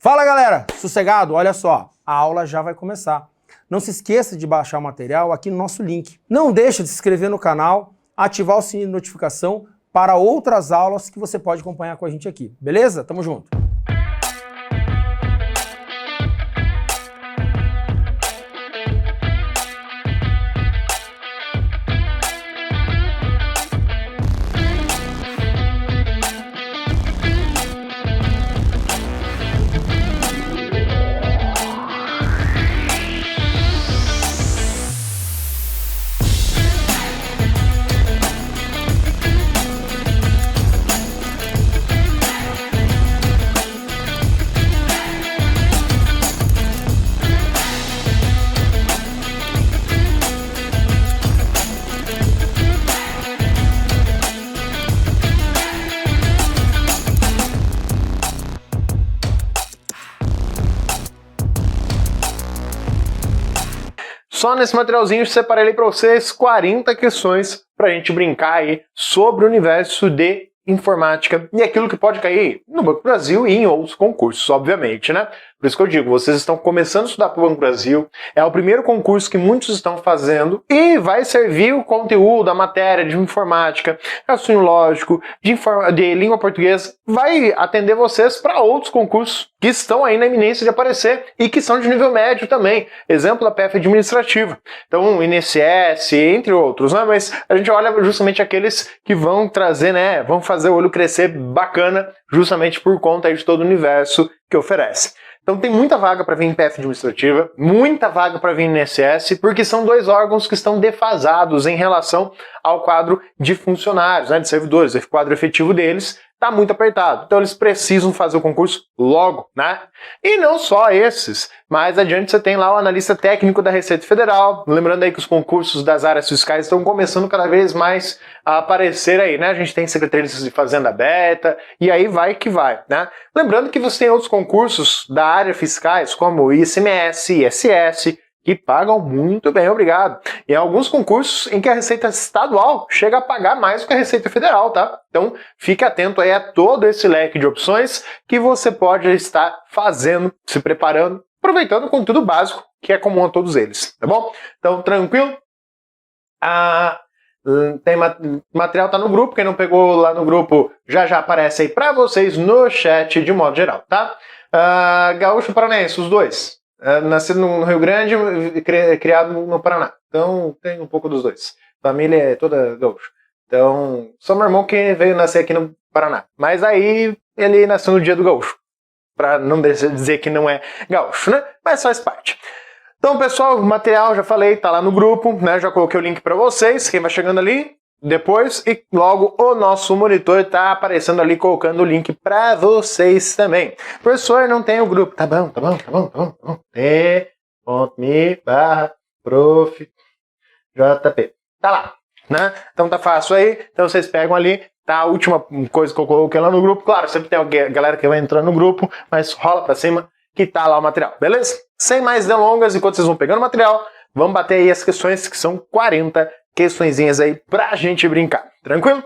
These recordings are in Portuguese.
Fala galera, sossegado? Olha só, a aula já vai começar. Não se esqueça de baixar o material aqui no nosso link. Não deixe de se inscrever no canal, ativar o sininho de notificação para outras aulas que você pode acompanhar com a gente aqui. Beleza? Tamo junto! Só nesse materialzinho eu separei para vocês 40 questões para a gente brincar aí sobre o universo de informática e aquilo que pode cair no Banco do Brasil e em outros concursos, obviamente, né? Por isso que eu digo, vocês estão começando a estudar para o Banco do Brasil, é o primeiro concurso que muitos estão fazendo e vai servir o conteúdo, a matéria de informática, raciocínio lógico, de língua portuguesa, vai atender vocês para outros concursos que estão aí na iminência de aparecer e que são de nível médio também. Exemplo da PF administrativa. Então, INSS, entre outros, né? Mas a gente olha justamente aqueles que vão trazer, né? Vão fazer o olho crescer bacana justamente por conta aí de todo o universo que oferece. Então tem muita vaga para vir em PF administrativa, muita vaga para vir em INSS, porque são dois órgãos que estão defasados em relação ao quadro de funcionários, né, de servidores. O quadro efetivo deles está muito apertado. Então eles precisam fazer o concurso logo, né? E não só esses, mais adiante você tem lá o analista técnico da Receita Federal. Lembrando aí que os concursos das áreas fiscais estão começando cada vez mais a aparecer aí, né? A gente tem Secretaria de Fazenda aberta e aí vai que vai, né? Lembrando que você tem outros concursos da área fiscais, como ICMS, ISS, que pagam muito bem, obrigado. E alguns concursos em que a Receita Estadual chega a pagar mais do que a Receita Federal, tá? Então, fique atento aí a todo esse leque de opções que você pode estar fazendo, se preparando, aproveitando o conteúdo básico que é comum a todos eles, tá bom? Então, tranquilo? Material tá no grupo, quem não pegou lá no grupo já aparece aí pra vocês no chat de modo geral, tá? Gaúcho Paranaense, os dois. Nascido no Rio Grande e criado no Paraná. Então tem um pouco dos dois. Família é toda gaúcha. Então, só meu irmão que veio nascer aqui no Paraná. Mas aí ele nasceu no dia do gaúcho. Pra não dizer que não é gaúcho, né? Mas faz parte. Então, pessoal, o material já falei, tá lá no grupo, né? Já coloquei o link pra vocês. Quem vai chegando ali, depois, e logo o nosso monitor tá aparecendo ali, colocando o link pra vocês também. Professor, não tem o grupo. Tá bom. t.me/prof.jp. Tá lá, né? Então tá fácil aí. Então vocês pegam ali, tá a última coisa que eu coloquei lá no grupo. Claro, sempre tem a galera que vai entrando no grupo, mas rola pra cima que tá lá o material, beleza? Sem mais delongas, enquanto vocês vão pegando o material, vamos bater aí as questões, que são 40 questõezinhas aí pra gente brincar, tranquilo?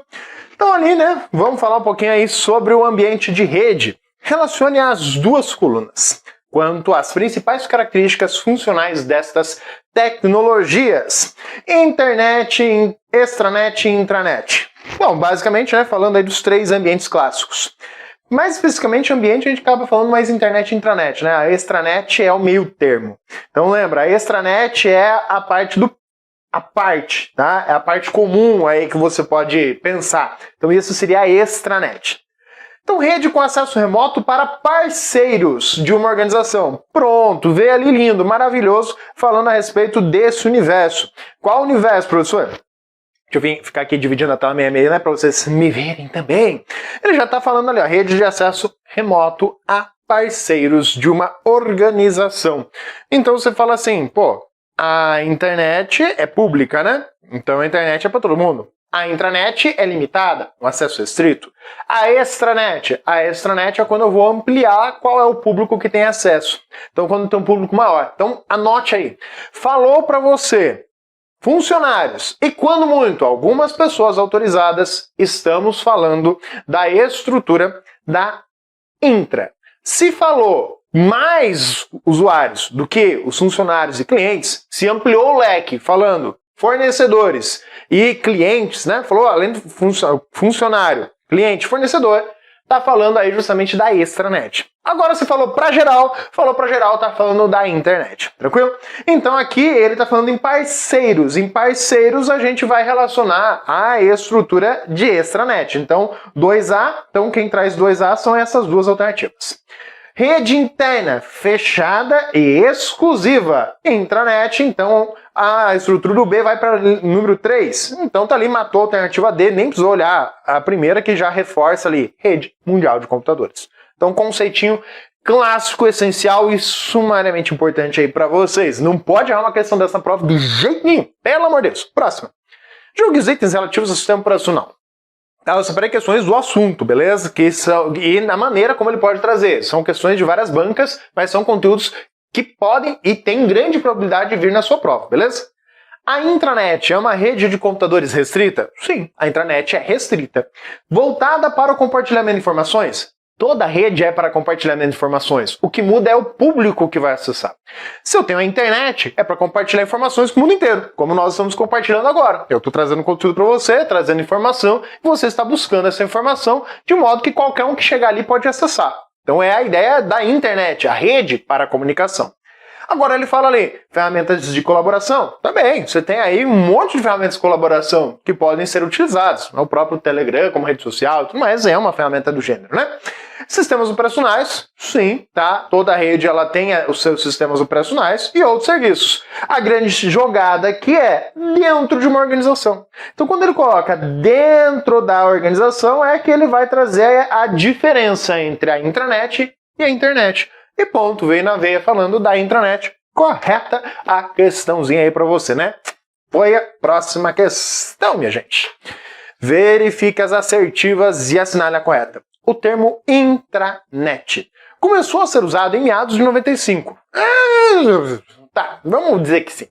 Então ali, né, vamos falar um pouquinho aí sobre o ambiente de rede. Relacione as duas colunas quanto às principais características funcionais destas tecnologias. Internet, extranet e intranet. Bom, basicamente, né, falando aí dos três ambientes clássicos. Mais especificamente, ambiente, a gente acaba falando mais internet e intranet, né? A extranet é o meio termo. Então lembra, a extranet é a parte, tá? É a parte comum aí que você pode pensar. Então isso seria a extranet. Então rede com acesso remoto para parceiros de uma organização. Pronto, veio ali lindo, maravilhoso, falando a respeito desse universo. Qual universo, professor? Deixa eu ficar aqui dividindo a tela meio, né, para vocês me verem também. Ele já está falando ali, ó, rede de acesso remoto a parceiros de uma organização. Então você fala assim, pô, a internet é pública, né? Então a internet é para todo mundo. A intranet é limitada, um acesso restrito. A extranet é quando eu vou ampliar qual é o público que tem acesso. Então quando tem um público maior. Então anote aí. Falou para você funcionários, e quando muito, algumas pessoas autorizadas, estamos falando da estrutura da intra. Se falou mais usuários do que os funcionários e clientes, se ampliou o leque, falando fornecedores e clientes, né? Falou além do funcionário, cliente, fornecedor, tá falando aí justamente da extranet. Agora se falou para geral, tá falando da internet, tranquilo? Então aqui ele tá falando em parceiros. Em parceiros a gente vai relacionar a estrutura de extranet. Então 2A, então quem traz 2A são essas duas alternativas. Rede interna, fechada e exclusiva. Intranet, então a estrutura do B vai para número 3. Então tá ali, matou a alternativa D, nem precisou olhar a primeira que já reforça ali, rede mundial de computadores. Então conceitinho clássico, essencial e sumariamente importante aí para vocês. Não pode errar uma questão dessa prova de jeito nenhum, pelo amor de Deus. Próxima. Julgue os itens relativos ao sistema operacional. Eu separei questões do assunto, beleza? E na maneira como ele pode trazer. São questões de várias bancas, mas são conteúdos que podem e têm grande probabilidade de vir na sua prova, beleza? A intranet é uma rede de computadores restrita? Sim, a intranet é restrita. Voltada para o compartilhamento de informações? Toda rede é para compartilhamento de informações. O que muda é o público que vai acessar. Se eu tenho a internet, é para compartilhar informações com o mundo inteiro, como nós estamos compartilhando agora. Eu estou trazendo conteúdo para você, trazendo informação, e você está buscando essa informação de modo que qualquer um que chegar ali pode acessar. Então é a ideia da internet, a rede para a comunicação. Agora ele fala ali, ferramentas de colaboração. Também, você tem aí um monte de ferramentas de colaboração que podem ser utilizadas. O próprio Telegram, como rede social, tudo mais, é uma ferramenta do gênero, né? Sistemas operacionais, sim, tá? Toda rede ela tem os seus sistemas operacionais e outros serviços. A grande jogada que é dentro de uma organização. Então quando ele coloca dentro da organização é que ele vai trazer a diferença entre a intranet e a internet. E ponto, veio na veia falando da intranet. Correta a questãozinha aí para você, né? Foi a próxima questão, minha gente. Verifique as assertivas e assinale a correta. O termo intranet começou a ser usado em meados de 95. Tá, vamos dizer que sim.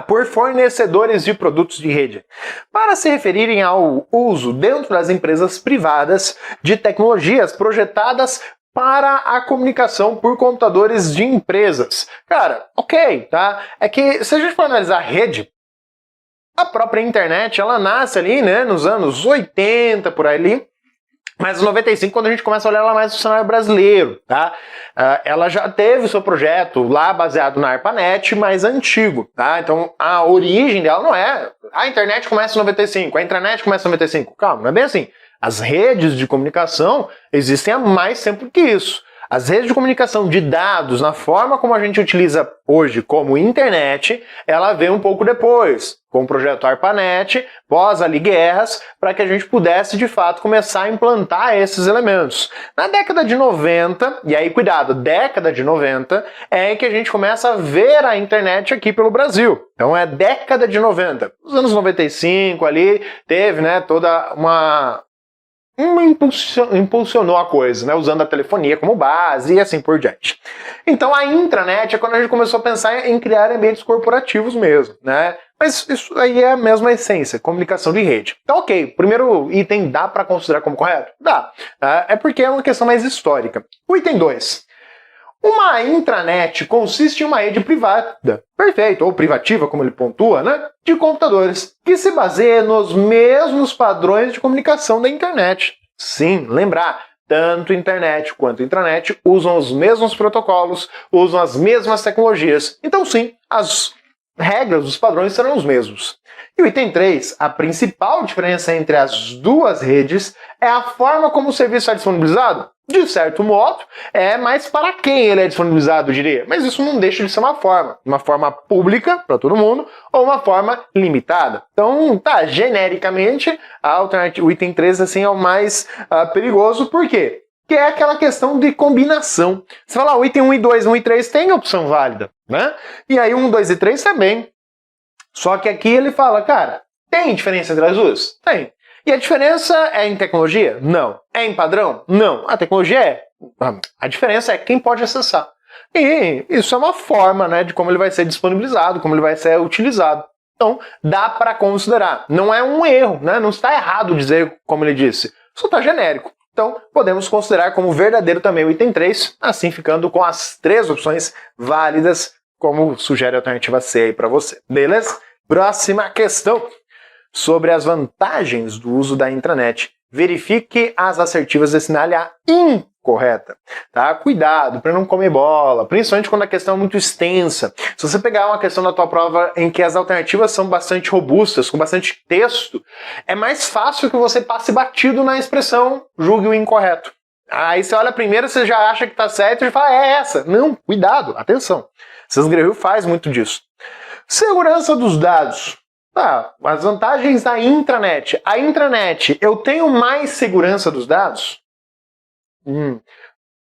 Por fornecedores de produtos de rede, para se referirem ao uso dentro das empresas privadas de tecnologias projetadas para a comunicação por computadores de empresas. Cara, ok, tá? É que se a gente for analisar a rede, a própria internet, ela nasce ali, né, nos anos 80, por ali, mas em 95, quando a gente começa a olhar ela mais no cenário brasileiro, tá? Ela já teve o seu projeto lá baseado na ARPANET, mais antigo, tá? Então a origem dela não é a internet começa em 95, a intranet começa em 95. Calma, não é bem assim. As redes de comunicação existem há mais tempo que isso. As redes de comunicação de dados, na forma como a gente utiliza hoje como internet, ela veio um pouco depois, com o projeto ARPANET, pós ali guerras, para que a gente pudesse de fato começar a implantar esses elementos. Na década de 90, e aí cuidado, década de 90, é que a gente começa a ver a internet aqui pelo Brasil. Então é década de 90. Nos anos 95 ali, teve, né, toda impulsionou a coisa, né, usando a telefonia como base e assim por diante. Então a intranet é quando a gente começou a pensar em criar ambientes corporativos mesmo, né? Mas isso aí é a mesma essência, comunicação de rede. Então ok, primeiro item dá para considerar como correto? Dá. É porque é uma questão mais histórica. O item 2. Uma intranet consiste em uma rede privada, perfeito, ou privativa, como ele pontua, né, de computadores, que se baseia nos mesmos padrões de comunicação da internet. Sim, lembrar, tanto internet quanto intranet usam os mesmos protocolos, usam as mesmas tecnologias. Então sim, as regras, os padrões serão os mesmos. E o item 3, a principal diferença entre as duas redes é a forma como o serviço é disponibilizado. De certo modo, é mais para quem ele é disponibilizado, eu diria. Mas isso não deixa de ser uma forma pública para todo mundo ou uma forma limitada. Então, tá, genericamente, o item 3 assim, é o mais perigoso. Por quê? Que é aquela questão de combinação. Você fala, o item 1 e 2, 1 e 3 tem opção válida, né? E aí 1, 2 e 3 também. Só que aqui ele fala, cara, tem diferença entre as duas? Tem. E a diferença é em tecnologia? Não. É em padrão? Não. A tecnologia é. A diferença é quem pode acessar. E isso é uma forma, né, de como ele vai ser disponibilizado, como ele vai ser utilizado. Então, dá para considerar. Não é um erro, né? Não está errado dizer como ele disse. Só está genérico. Então, podemos considerar como verdadeiro também o item 3, assim ficando com as 3 opções válidas, como sugere a alternativa C aí para você. Beleza? Próxima questão. Sobre as vantagens do uso da intranet. Verifique as assertivas e assinale a incorreta. Tá? Cuidado para não comer bola, principalmente quando a questão é muito extensa. Se você pegar uma questão da tua prova em que as alternativas são bastante robustas, com bastante texto, é mais fácil que você passe batido na expressão julgue o incorreto. Aí você olha a primeira, você já acha que está certo e fala, é essa. Não, cuidado, atenção. Sesgreviu faz muito disso. Segurança dos dados. As vantagens da intranet. A intranet, eu tenho mais segurança dos dados?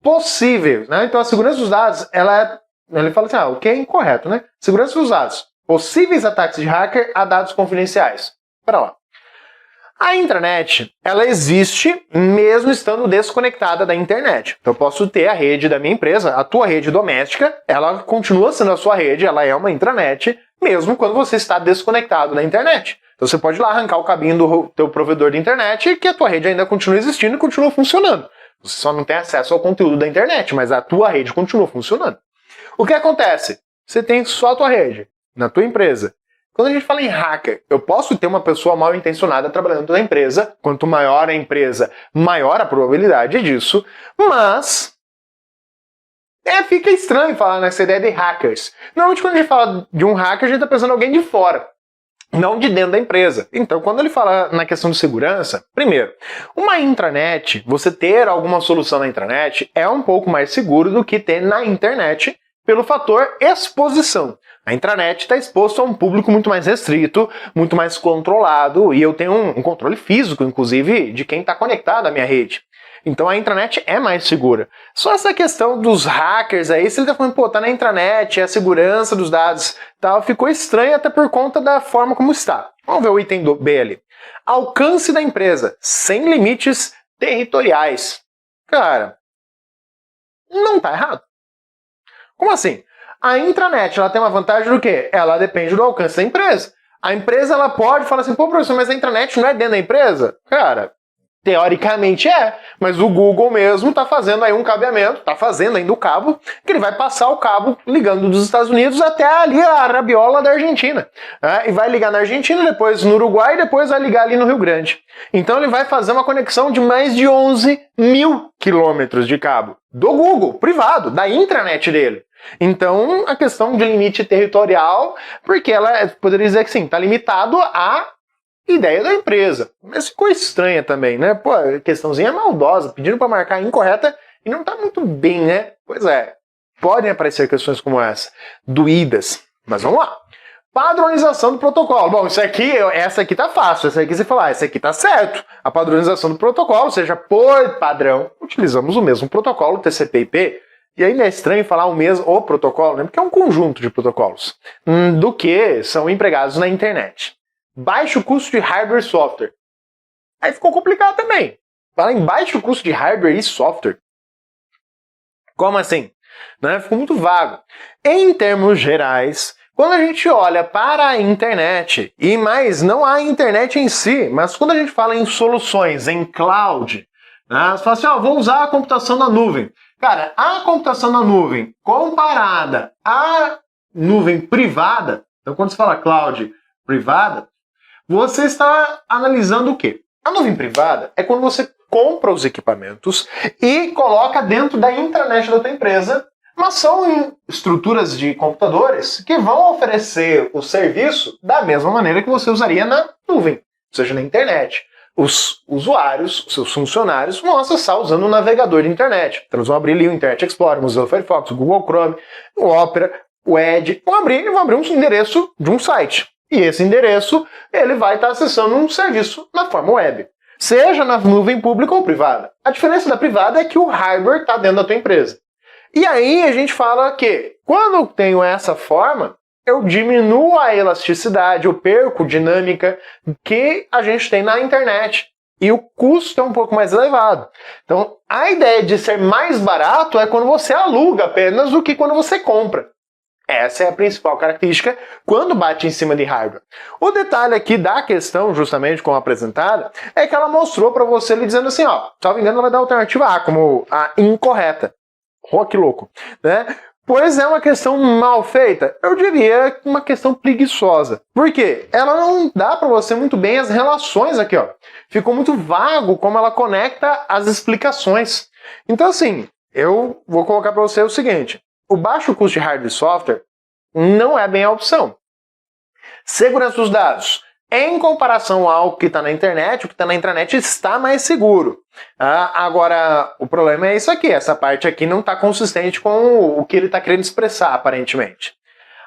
Possível, né? Então a segurança dos dados, ele fala assim, o que é incorreto, né? Segurança dos dados. Possíveis ataques de hacker a dados confidenciais. Espera lá. A intranet, ela existe mesmo estando desconectada da internet. Então eu posso ter a rede da minha empresa, a tua rede doméstica, ela continua sendo a sua rede, ela é uma intranet, mesmo quando você está desconectado da internet. Então você pode ir lá arrancar o cabinho do teu provedor de internet que a tua rede ainda continua existindo e continua funcionando. Você só não tem acesso ao conteúdo da internet, mas a tua rede continua funcionando. O que acontece? Você tem só a tua rede, na tua empresa. Quando a gente fala em hacker, eu posso ter uma pessoa mal intencionada trabalhando na empresa, quanto maior a empresa, maior a probabilidade disso, mas fica estranho falar nessa ideia de hackers. Normalmente quando a gente fala de um hacker, a gente está pensando em alguém de fora, não de dentro da empresa. Então quando ele fala na questão de segurança, primeiro, uma intranet, você ter alguma solução na intranet é um pouco mais seguro do que ter na internet pelo fator exposição. A intranet está exposto a um público muito mais restrito, muito mais controlado, e eu tenho um controle físico, inclusive, de quem está conectado à minha rede. Então a intranet é mais segura. Só essa questão dos hackers aí, se ele está falando, tá na intranet, é a segurança dos dados, tal, ficou estranho até por conta da forma como está. Vamos ver o item do B ali. Alcance da empresa, sem limites territoriais. Cara, não tá errado. Como assim? A intranet, ela tem uma vantagem do quê? Ela depende do alcance da empresa. A empresa, ela pode falar assim, professor, mas a intranet não é dentro da empresa? Cara, teoricamente mas o Google mesmo está fazendo aí um cabeamento, está fazendo ainda o cabo, que ele vai passar o cabo ligando dos Estados Unidos até ali a rabiola da Argentina. E vai ligar na Argentina, depois no Uruguai, depois vai ligar ali no Rio Grande. Então ele vai fazer uma conexão de mais de 11 mil quilômetros de cabo. Do Google, privado, da intranet dele. Então, a questão de limite territorial, porque ela poderia dizer que sim, está limitado à ideia da empresa. Mas ficou estranha também, né? Pô, a questãozinha maldosa, pedindo para marcar incorreta e não está muito bem, né? Pois é, podem aparecer questões como essa, doídas. Mas vamos lá. Padronização do protocolo. Bom, essa aqui tá fácil. Essa aqui você fala, essa aqui tá certo. A padronização do protocolo, ou seja, por padrão, utilizamos o mesmo protocolo, TCP/IP. E ainda é estranho falar o protocolo, né? Porque é um conjunto de protocolos do que são empregados na internet. Baixo custo de hardware e software. Aí ficou complicado também. Falar em baixo custo de hardware e software. Como assim? Né? Ficou muito vago. Em termos gerais, quando a gente olha para a internet, e mais não a internet em si, mas quando a gente fala em soluções, em cloud, né? Você fala assim, vou usar a computação na nuvem. Cara, a computação na nuvem comparada à nuvem privada, então quando você fala cloud privada, você está analisando o quê? A nuvem privada é quando você compra os equipamentos e coloca dentro da intranet da tua empresa, mas são estruturas de computadores que vão oferecer o serviço da mesma maneira que você usaria na nuvem, ou seja, na internet. Os usuários, seus funcionários, vão acessar usando o navegador de internet. Então eles vão abrir ali o Internet Explorer, o Mozilla Firefox, o Google Chrome, o Opera, o Edge, vão abrir um endereço de um site. E esse endereço, ele vai estar acessando um serviço na forma web. Seja na nuvem pública ou privada. A diferença da privada é que o hardware está dentro da tua empresa. E aí a gente fala que, quando eu tenho essa forma, eu diminuo a elasticidade, eu perco dinâmica que a gente tem na internet. E o custo é um pouco mais elevado. Então, a ideia de ser mais barato é quando você aluga apenas do que quando você compra. Essa é a principal característica quando bate em cima de hardware. O detalhe aqui da questão, justamente como apresentada, é que ela mostrou para você ali dizendo assim, ó, salvo engano, ela vai dar a alternativa A como a incorreta. Oh, que louco, né? Pois é uma questão mal feita. Eu diria uma questão preguiçosa. Por quê? Ela não dá para você muito bem as relações aqui, ó. Ficou muito vago como ela conecta as explicações. Então, assim, eu vou colocar para você o seguinte. O baixo custo de hardware e software não é bem a opção. Segurança dos dados. Em comparação ao que está na internet, o que está na intranet está mais seguro. Agora, o problema é isso aqui. Essa parte aqui não está consistente com o que ele está querendo expressar, aparentemente.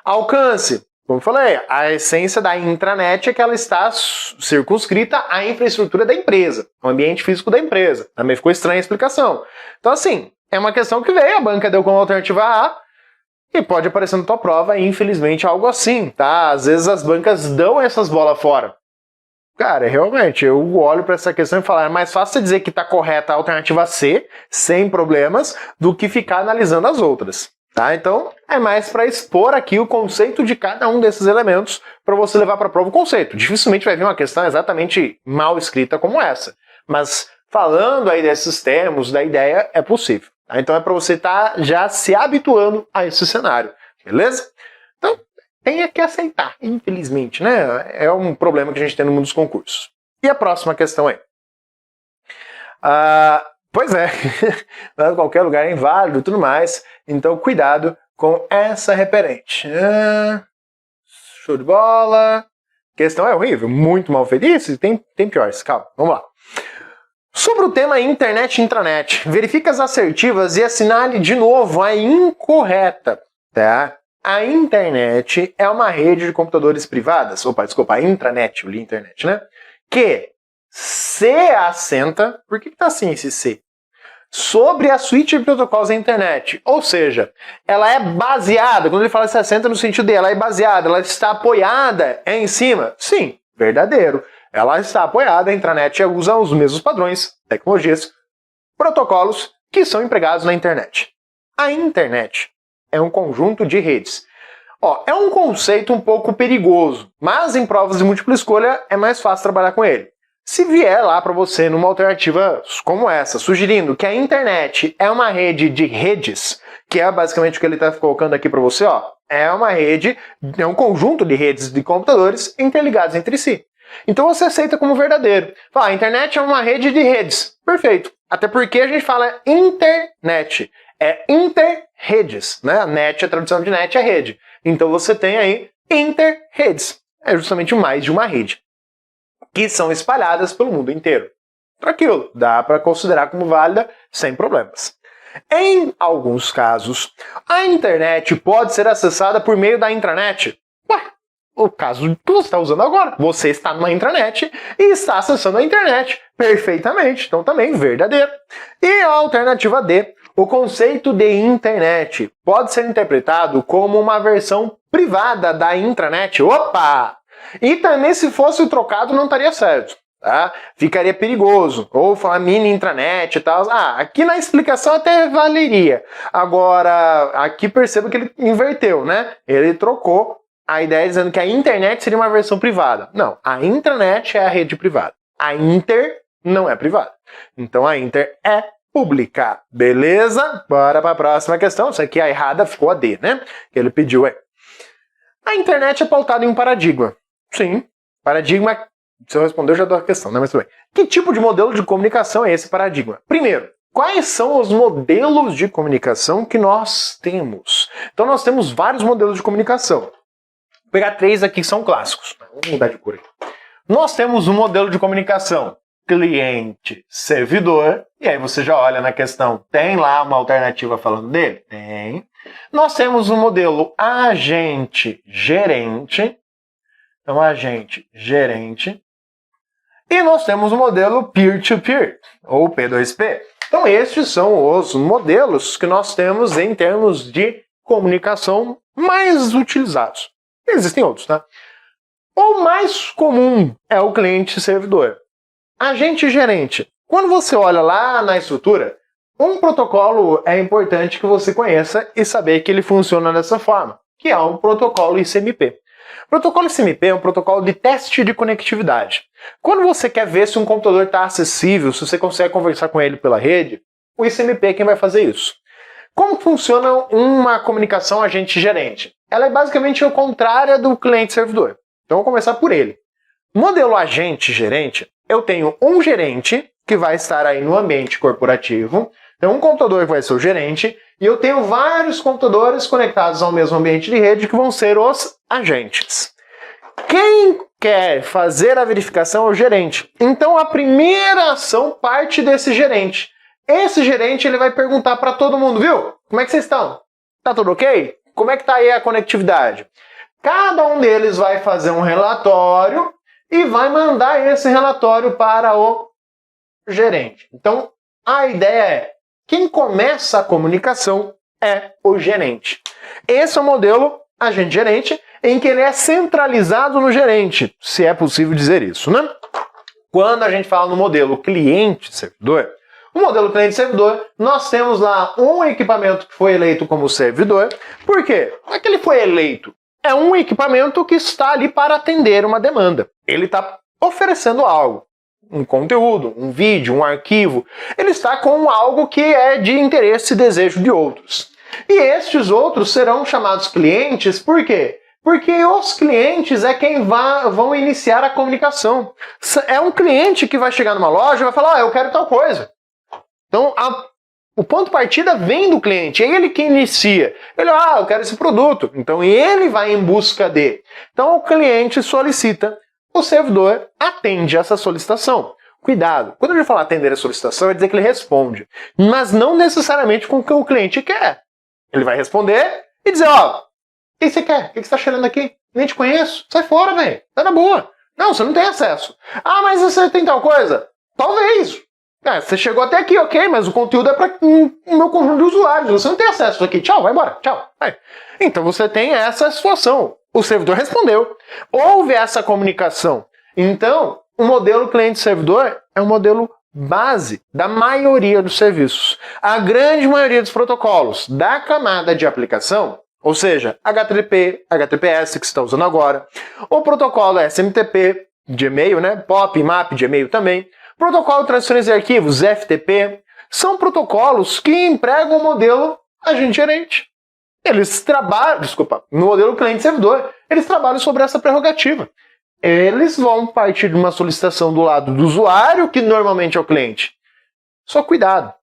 Alcance. Como eu falei, a essência da intranet é que ela está circunscrita à infraestrutura da empresa, ao ambiente físico da empresa. Também ficou estranha a explicação. Então, assim, é uma questão que veio, a banca deu como alternativa A, e pode aparecer na tua prova, infelizmente, algo assim, tá? Às vezes as bancas dão essas bolas fora. Cara, realmente, eu olho para essa questão e falo, é mais fácil você dizer que está correta a alternativa C, sem problemas, do que ficar analisando as outras, tá? Então, é mais para expor aqui o conceito de cada um desses elementos para você levar para a prova o conceito. Dificilmente vai vir uma questão exatamente mal escrita como essa, mas falando aí desses termos, da ideia, é possível. Tá? Então é para você estar já se habituando a esse cenário, beleza? Então, tem que aceitar, infelizmente, né? É um problema que a gente tem no mundo dos concursos. E a próxima questão aí? Pois é, qualquer lugar é inválido e tudo mais, então cuidado com essa referente. Show de bola. A questão é horrível, muito mal feita. Isso, tem piores, calma, vamos lá. Sobre o tema internet e intranet, verifique as assertivas e assinale de novo a incorreta, tá? A internet é uma rede de computadores privadas, a intranet, eu li internet, né? Que se assenta, por que tá assim esse C? Sobre a suíte de protocolos da internet, ou seja, ela é baseada, quando ele fala se assenta no sentido de ela é baseada, ela está apoiada em cima? Sim, verdadeiro. Ela está apoiada, a intranet usa os mesmos padrões, tecnologias, protocolos que são empregados na internet. A internet é um conjunto de redes. É um conceito um pouco perigoso, mas em provas de múltipla escolha é mais fácil trabalhar com ele. Se vier lá para você numa alternativa como essa, sugerindo que a internet é uma rede de redes, que é basicamente o que ele está colocando aqui para você, é uma rede, é um conjunto de redes de computadores interligados entre si. Então você aceita como verdadeiro. Fala, a internet é uma rede de redes. Perfeito. Até porque a gente fala internet. É interredes, né? A net, a tradução de net é rede. Então você tem aí interredes. É justamente mais de uma rede. Que são espalhadas pelo mundo inteiro. Tranquilo. Dá para considerar como válida sem problemas. Em alguns casos, a internet pode ser acessada por meio da intranet. O caso que você está usando agora. Você está numa intranet e está acessando a internet perfeitamente. Então também verdadeiro. E a alternativa D. O conceito de internet pode ser interpretado como uma versão privada da intranet. Opa! E também se fosse trocado não estaria certo. Tá? Ficaria perigoso. Ou falar mini intranet e tal. Aqui na explicação até valeria. Agora, aqui perceba que ele inverteu, né? Ele trocou a ideia dizendo que a internet seria uma versão privada. Não, a intranet é a rede privada. A inter não é privada. Então a inter é pública. Beleza? Bora para a próxima questão. Isso aqui a errada ficou a D, né? Que ele pediu aí. A internet é pautada em um paradigma. Sim, paradigma. Se eu responder, eu já dou a questão, né? Mas tudo bem. Que tipo de modelo de comunicação é esse paradigma? Primeiro, quais são os modelos de comunicação que nós temos? Então nós temos vários modelos de comunicação. Vou pegar 3 aqui que são clássicos. Vamos mudar de cor aqui. Nós temos um modelo de comunicação cliente-servidor. E aí você já olha na questão, tem lá uma alternativa falando dele? Tem. Nós temos um modelo agente-gerente. Então, agente-gerente. E nós temos o modelo peer-to-peer, ou P2P. Então, estes são os modelos que nós temos em termos de comunicação mais utilizados. Existem outros, tá? O mais comum é o cliente-servidor. Agente-gerente. Quando você olha lá na estrutura, um protocolo é importante que você conheça e saber que ele funciona dessa forma, que é o protocolo ICMP. O protocolo ICMP é um protocolo de teste de conectividade. Quando você quer ver se um computador está acessível, se você consegue conversar com ele pela rede, o ICMP é quem vai fazer isso. Como funciona uma comunicação agente-gerente? Ela é basicamente o contrário do cliente-servidor. Então, vou começar por ele. Modelo agente-gerente, eu tenho um gerente que vai estar aí no ambiente corporativo. Então, um computador vai ser o gerente e eu tenho vários computadores conectados ao mesmo ambiente de rede que vão ser os agentes. Quem quer fazer a verificação é o gerente. Então, a primeira ação parte desse gerente. Esse gerente ele vai perguntar para todo mundo, viu? Como é que vocês estão? Tá tudo ok? Como é que tá aí a conectividade? Cada um deles vai fazer um relatório e vai mandar esse relatório para o gerente. Então, a ideia é, quem começa a comunicação é o gerente. Esse é o modelo agente-gerente, em que ele é centralizado no gerente, se é possível dizer isso, né? Quando a gente fala no modelo cliente-servidor, o modelo cliente-servidor, nós temos lá um equipamento que foi eleito como servidor. Por quê? Não é que ele foi eleito. É um equipamento que está ali para atender uma demanda. Ele está oferecendo algo. Um conteúdo, um vídeo, um arquivo. Ele está com algo que é de interesse e desejo de outros. E estes outros serão chamados clientes, por quê? Porque os clientes é quem vão iniciar a comunicação. É um cliente que vai chegar numa loja e vai falar, eu quero tal coisa. Então, o ponto de partida vem do cliente, é ele que inicia. Ele, eu quero esse produto. Então, ele vai em busca de. Então, o cliente solicita, o servidor atende essa solicitação. Cuidado, quando a gente falar atender a solicitação, é dizer que ele responde. Mas não necessariamente com o que o cliente quer. Ele vai responder e dizer, o que você quer? O que você está cheirando aqui? Nem te conheço. Sai fora, velho. Tá na boa. Não, você não tem acesso. Mas você tem tal coisa? Talvez. Você chegou até aqui, ok, mas o conteúdo é para o meu conjunto de usuários. Você não tem acesso aqui. Tchau, vai embora. Tchau. Vai. Então você tem essa situação. O servidor respondeu. Houve essa comunicação. Então, o modelo cliente-servidor é um modelo base da maioria dos serviços. A grande maioria dos protocolos da camada de aplicação, ou seja, HTTP, HTTPS que você está usando agora, o protocolo SMTP de e-mail, né? POP, MAP de e-mail também, protocolo de transferência de arquivos, FTP, são protocolos que empregam o modelo agente-gerente. Eles trabalham, no modelo cliente-servidor, eles trabalham sobre essa prerrogativa. Eles vão partir de uma solicitação do lado do usuário, que normalmente é o cliente. Só cuidado.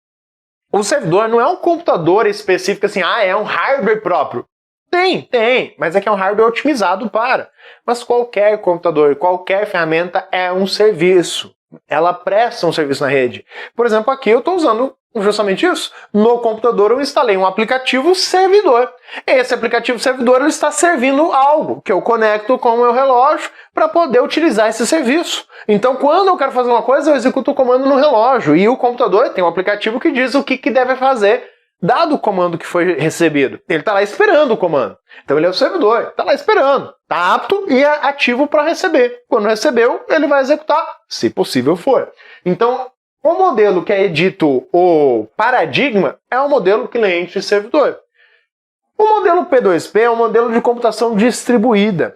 O servidor não é um computador específico assim, é um hardware próprio. Tem, mas é que é um hardware otimizado para. Mas qualquer computador, qualquer ferramenta é um serviço. Ela presta um serviço na rede. Por exemplo, aqui eu estou usando justamente isso. No computador eu instalei um aplicativo servidor. Esse aplicativo servidor ele está servindo algo que eu conecto com o meu relógio para poder utilizar esse serviço. Então, quando eu quero fazer uma coisa, eu executo o comando no relógio e o computador tem um aplicativo que diz o que deve fazer dado o comando que foi recebido. Ele está lá esperando o comando. Então ele é o servidor, está lá esperando, está apto e é ativo para receber. Quando recebeu, ele vai executar, se possível for. Então, o modelo que é dito o paradigma é o modelo cliente-servidor. O modelo P2P é um modelo de computação distribuída.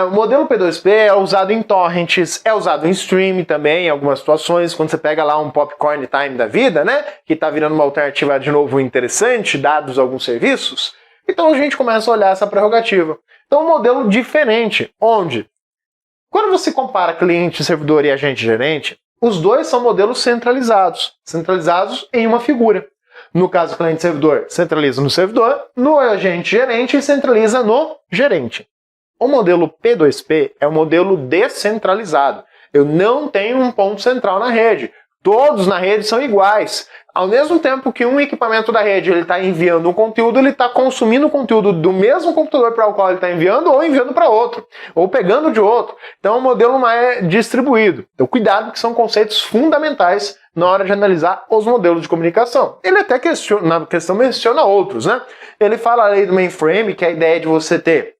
O modelo P2P é usado em torrents, é usado em stream também, em algumas situações, quando você pega lá um popcorn time da vida, né, que está virando uma alternativa de novo interessante, dados alguns serviços, então a gente começa a olhar essa prerrogativa. Então um modelo diferente, onde, quando você compara cliente, servidor e agente-gerente, os dois são modelos centralizados em uma figura. No caso, cliente-servidor centraliza no servidor, no agente-gerente centraliza no gerente. O modelo P2P é um modelo descentralizado. Eu não tenho um ponto central na rede. Todos na rede são iguais. Ao mesmo tempo que um equipamento da rede está enviando um conteúdo, ele está consumindo o conteúdo do mesmo computador para o qual ele está enviando ou enviando para outro, ou pegando de outro. Então o modelo não é distribuído. Então cuidado que são conceitos fundamentais na hora de analisar os modelos de comunicação. Ele até na questão menciona outros, né? Ele fala aí do mainframe, que é a ideia de você ter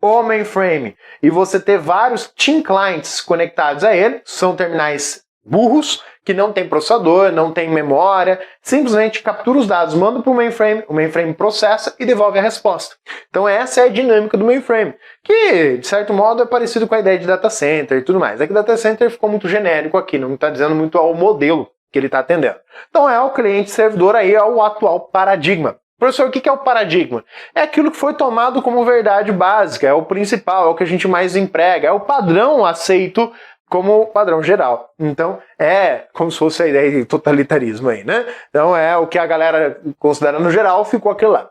o mainframe e você ter vários team clients conectados a ele, são terminais burros, que não tem processador, não tem memória, simplesmente captura os dados, manda para o mainframe processa e devolve a resposta. Então essa é a dinâmica do mainframe, que de certo modo é parecido com a ideia de data center e tudo mais. É que data center ficou muito genérico aqui, não está dizendo muito ao modelo que ele está atendendo. Então é o cliente-servidor aí, é o atual paradigma. Professor, o que é o paradigma? É aquilo que foi tomado como verdade básica, é o principal, é o que a gente mais emprega, é o padrão aceito como padrão geral. Então, é como se fosse a ideia de totalitarismo aí, né? Então, é o que a galera considera no geral, ficou aquilo lá.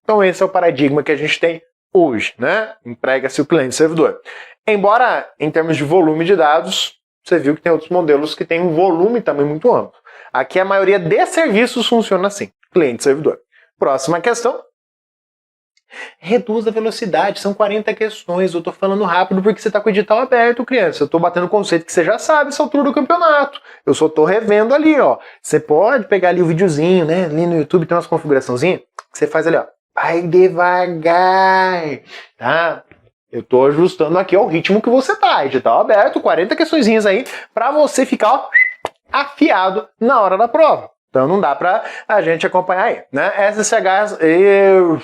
Então, esse é o paradigma que a gente tem hoje, né? Emprega-se o cliente-servidor. Embora, em termos de volume de dados, você viu que tem outros modelos que têm um volume também muito amplo. Aqui, a maioria de serviços funciona assim, cliente-servidor. Próxima questão. Reduz a velocidade, são 40 questões, eu tô falando rápido porque você tá com o edital aberto, criança. Eu tô batendo o conceito que você já sabe essa altura do campeonato. Eu só tô revendo ali, ó. Você pode pegar ali o videozinho, né? Ali no YouTube tem umas configuraçãozinhas que você faz ali, ó. Vai devagar, tá? Eu tô ajustando aqui ao ritmo que você tá. Edital aberto, 40 questõezinhas aí pra você ficar, ó, afiado na hora da prova. Então não dá pra a gente acompanhar aí, né? SSH e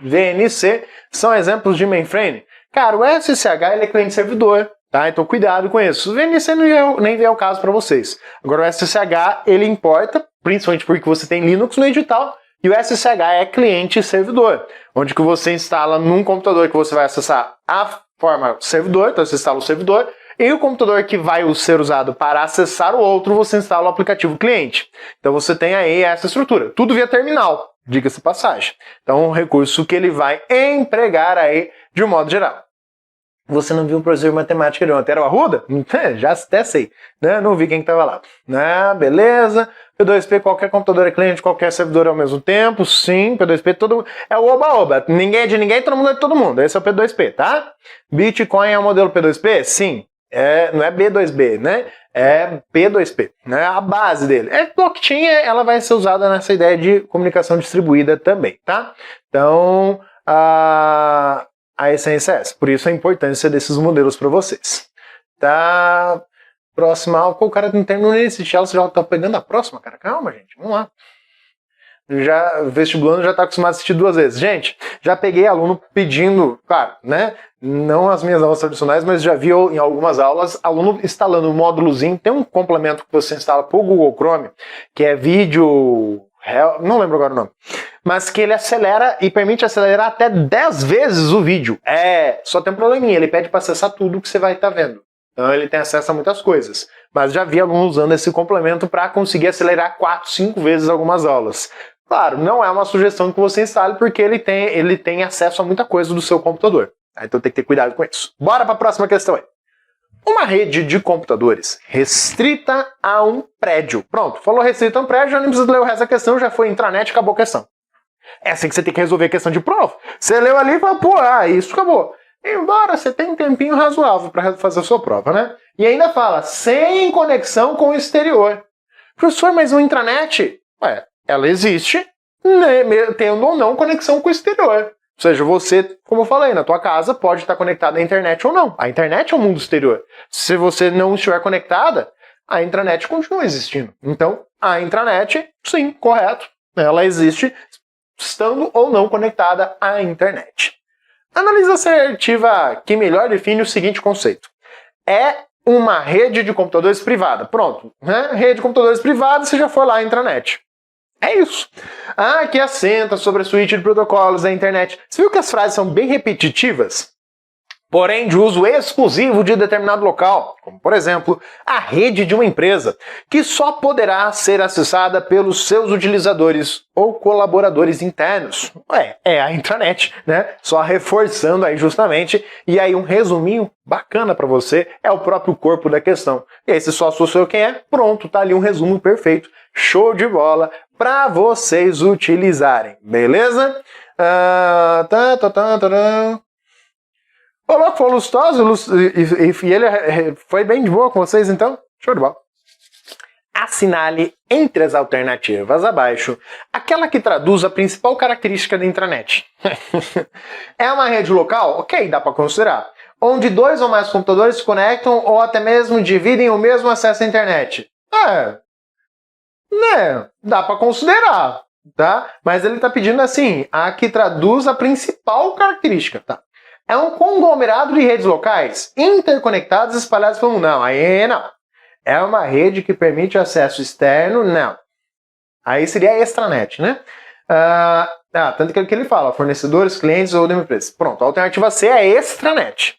VNC são exemplos de mainframe. Cara, o SSH ele é cliente-servidor, tá? Então cuidado com isso. O VNC nem vem ao caso para vocês. Agora o SSH ele importa, principalmente porque você tem Linux no edital, e o SSH é cliente-servidor, onde que você instala num computador que você vai acessar a forma servidor, então você instala o servidor, e o computador que vai ser usado para acessar o outro, você instala o aplicativo cliente. Então você tem aí essa estrutura, tudo via terminal. Diga-se passagem. Então, um recurso que ele vai empregar aí de um modo geral. Você não viu o professor de matemática de ontem? Era o Arruda? Já até sei. Né? Não vi quem estava lá. Beleza. P2P, qualquer computador é cliente, qualquer servidor ao mesmo tempo. Sim, P2P, todo mundo. É o oba-oba. Ninguém é de ninguém, todo mundo é de todo mundo. Esse é o P2P, tá? Bitcoin é o modelo P2P? Sim. Não é B2B, né? É P2P, né? A base dele. Blockchain, ela vai ser usada nessa ideia de comunicação distribuída também, tá? Então, a essência é essa. Por isso a importância desses modelos para vocês. Tá? Próxima. O cara não terminou nem esse você já tá pegando a próxima, cara. Calma, gente. Vamos lá. Vestibulando já está acostumado a assistir 2 vezes. Gente, já peguei aluno pedindo, claro, né? Não as minhas aulas tradicionais, mas já vi em algumas aulas, aluno instalando um módulozinho, tem um complemento que você instala por Google Chrome, que é vídeo, não lembro agora o nome, mas que ele acelera e permite acelerar até 10 vezes o vídeo. Só tem um probleminha, ele pede para acessar tudo que você vai estar vendo. Então ele tem acesso a muitas coisas. Mas já vi aluno usando esse complemento para conseguir acelerar 4, 5 vezes algumas aulas. Claro, não é uma sugestão que você instale porque ele tem acesso a muita coisa do seu computador. Então tem que ter cuidado com isso. Bora para a próxima questão aí. Uma rede de computadores restrita a um prédio. Pronto, falou restrita a um prédio, já não precisa ler o resto da questão, já foi intranet, acabou a questão. É assim que você tem que resolver a questão de prova. Você leu ali e fala, isso acabou. Embora você tenha um tempinho razoável para fazer a sua prova, né? E ainda fala, sem conexão com o exterior. Professor, mas o intranet? Ela existe, né, tendo ou não conexão com o exterior. Ou seja, você, como eu falei, na tua casa pode estar conectada à internet ou não. A internet é o mundo exterior. Se você não estiver conectada, a intranet continua existindo. Então, a intranet, sim, correto. Ela existe estando ou não conectada à internet. Análise assertiva que melhor define o seguinte conceito. É uma rede de computadores privada. Pronto, né? Rede de computadores privada, você já foi lá à intranet. É isso. Que assenta sobre a suíte de protocolos da internet. Você viu que as frases são bem repetitivas? Porém de uso exclusivo de determinado local, como por exemplo, a rede de uma empresa, que só poderá ser acessada pelos seus utilizadores ou colaboradores internos. É a intranet, né? Só reforçando aí justamente, e aí um resuminho bacana para você, é o próprio corpo da questão. E aí você só associou quem é, pronto, tá ali um resumo perfeito, show de bola, para vocês utilizarem, beleza? O louco foi lustoso e ele foi bem de boa com vocês, então? Show de bola. Assinale entre as alternativas abaixo aquela que traduz a principal característica da intranet. É uma rede local? Ok, dá para considerar. onde 2 ou mais computadores se conectam ou até mesmo dividem o mesmo acesso à internet. Dá para considerar, tá? Mas ele está pedindo assim, a que traduz a principal característica, tá? É um conglomerado de redes locais interconectadas espalhadas pelo mundo. Não, aí não. É uma rede que permite acesso externo? Não. Aí seria a extranet, né? Tanto que ele fala, fornecedores, clientes ou empresas. Pronto, a alternativa C é extranet.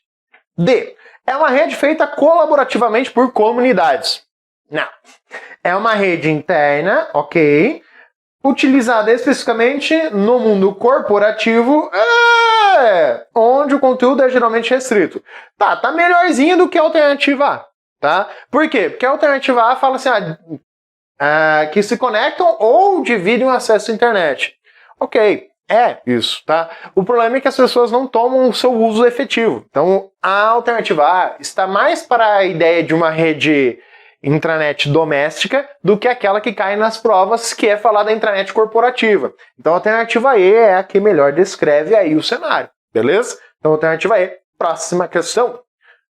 D. É uma rede feita colaborativamente por comunidades. Não. É uma rede interna, ok, utilizada especificamente no mundo corporativo, onde o conteúdo é geralmente restrito. Tá melhorzinho do que a alternativa A, tá? Por quê? Porque a alternativa A fala assim, que se conectam ou dividem o acesso à internet. Ok, é isso, tá? O problema é que as pessoas não tomam o seu uso efetivo. Então, a alternativa A está mais para a ideia de uma rede intranet doméstica do que aquela que cai nas provas, que é falar da intranet corporativa. Então, a alternativa E é a que melhor descreve aí o cenário, beleza? Então, alternativa E. Próxima questão.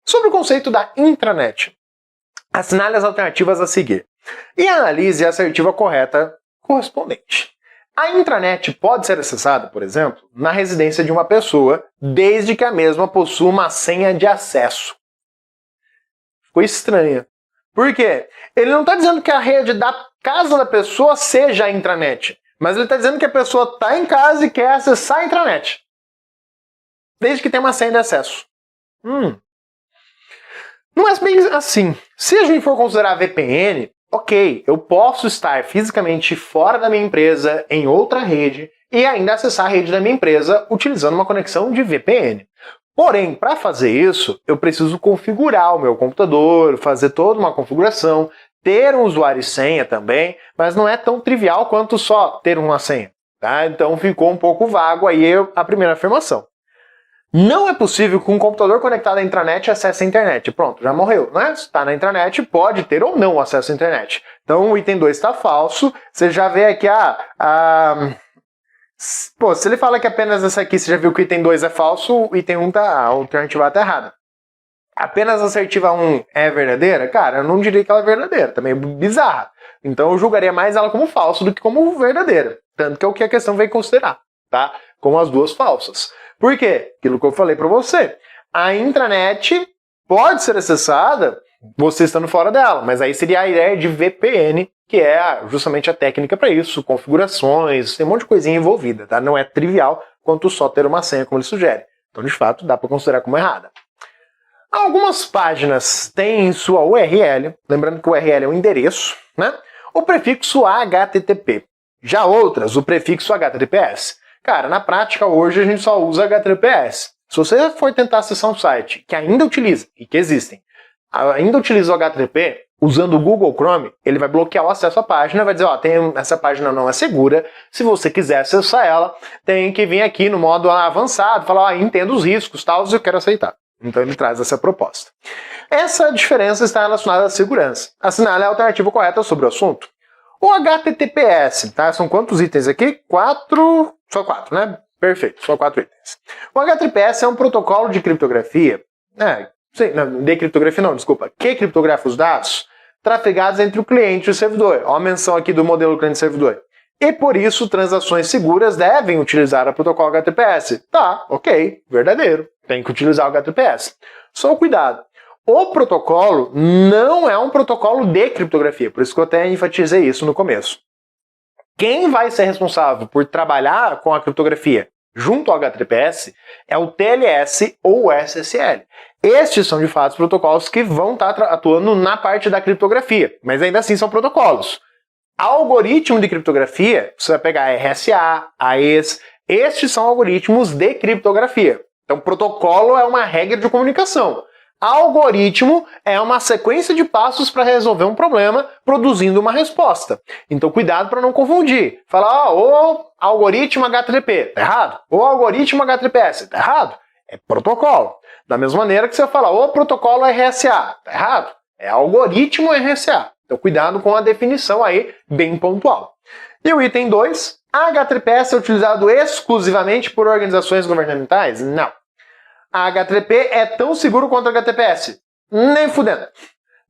Sobre o conceito da intranet. Assinale as alternativas a seguir e analise a assertiva correta correspondente. A intranet pode ser acessada, por exemplo, na residência de uma pessoa, desde que a mesma possua uma senha de acesso. Ficou estranha. Por quê? Ele não está dizendo que a rede da casa da pessoa seja a intranet, mas ele está dizendo que a pessoa está em casa e quer acessar a intranet, desde que tenha uma senha de acesso. Não é bem assim. Se a gente for considerar VPN, ok, eu posso estar fisicamente fora da minha empresa, em outra rede, e ainda acessar a rede da minha empresa utilizando uma conexão de VPN. Porém, para fazer isso, eu preciso configurar o meu computador, fazer toda uma configuração, ter um usuário e senha também, mas não é tão trivial quanto só ter uma senha, tá? Então ficou um pouco vago aí a primeira afirmação. Não é possível que um computador conectado à intranet acesse a internet. Pronto, já morreu, né? Se está na intranet, pode ter ou não acesso à internet. Então o item 2 está falso. Você já vê aqui, se ele fala que apenas essa aqui, você já viu que o item 2 é falso, o item 1 a alternativa está errada. Apenas a assertiva 1 é verdadeira? Cara, eu não diria que ela é verdadeira, também é bizarra. Então eu julgaria mais ela como falso do que como verdadeira. Tanto que é o que a questão vem considerar, tá? Como as duas falsas. Por quê? Aquilo que eu falei para você. A intranet pode ser acessada você estando fora dela, mas aí seria a ideia de VPN, que é justamente a técnica para isso, configurações, tem um monte de coisinha envolvida, tá? Não é trivial quanto só ter uma senha, como ele sugere. Então, de fato, dá para considerar como errada. Algumas páginas têm em sua URL, lembrando que o URL é um endereço, né? O prefixo HTTP. Já outras, o prefixo HTTPS. Cara, na prática, hoje a gente só usa HTTPS. Se você for tentar acessar um site que ainda utiliza, e que existem, ainda utiliza o HTTP, usando o Google Chrome, ele vai bloquear o acesso à página, vai dizer, essa página não é segura, se você quiser acessar ela, tem que vir aqui no modo avançado, falar, entendo os riscos, tal, eu quero aceitar. Então ele traz essa proposta. Essa diferença está relacionada à segurança. Assinale a alternativa correta sobre o assunto. O HTTPS, tá? São quantos itens aqui? 4... Só 4, né? Perfeito, só 4 itens. O HTTPS é um protocolo de criptografia... de criptografia não, desculpa. Que criptografa os dados trafegados entre o cliente e o servidor. Ó a menção aqui do modelo cliente-servidor. E por isso, transações seguras devem utilizar o protocolo HTTPS. Tá, ok, verdadeiro. Tem que utilizar o HTTPS. Só cuidado. O protocolo não é um protocolo de criptografia, por isso que eu até enfatizei isso no começo. Quem vai ser responsável por trabalhar com a criptografia junto ao HTTPS é o TLS ou o SSL. Estes são, de fato, os protocolos que vão estar atuando na parte da criptografia, mas ainda assim são protocolos. Algoritmo de criptografia, você vai pegar RSA, AES, estes são algoritmos de criptografia. Então, protocolo é uma regra de comunicação. Algoritmo é uma sequência de passos para resolver um problema, produzindo uma resposta. Então, cuidado para não confundir. Falar, o algoritmo HTTP, tá errado. O algoritmo HTTPS, tá errado. É protocolo. Da mesma maneira que você fala, o protocolo RSA, tá errado. É algoritmo RSA. Então, cuidado com a definição aí, bem pontual. E o item 2, HTTPS é utilizado exclusivamente por organizações governamentais? Não. a HTTP é tão seguro quanto a HTTPS? Nem fudendo.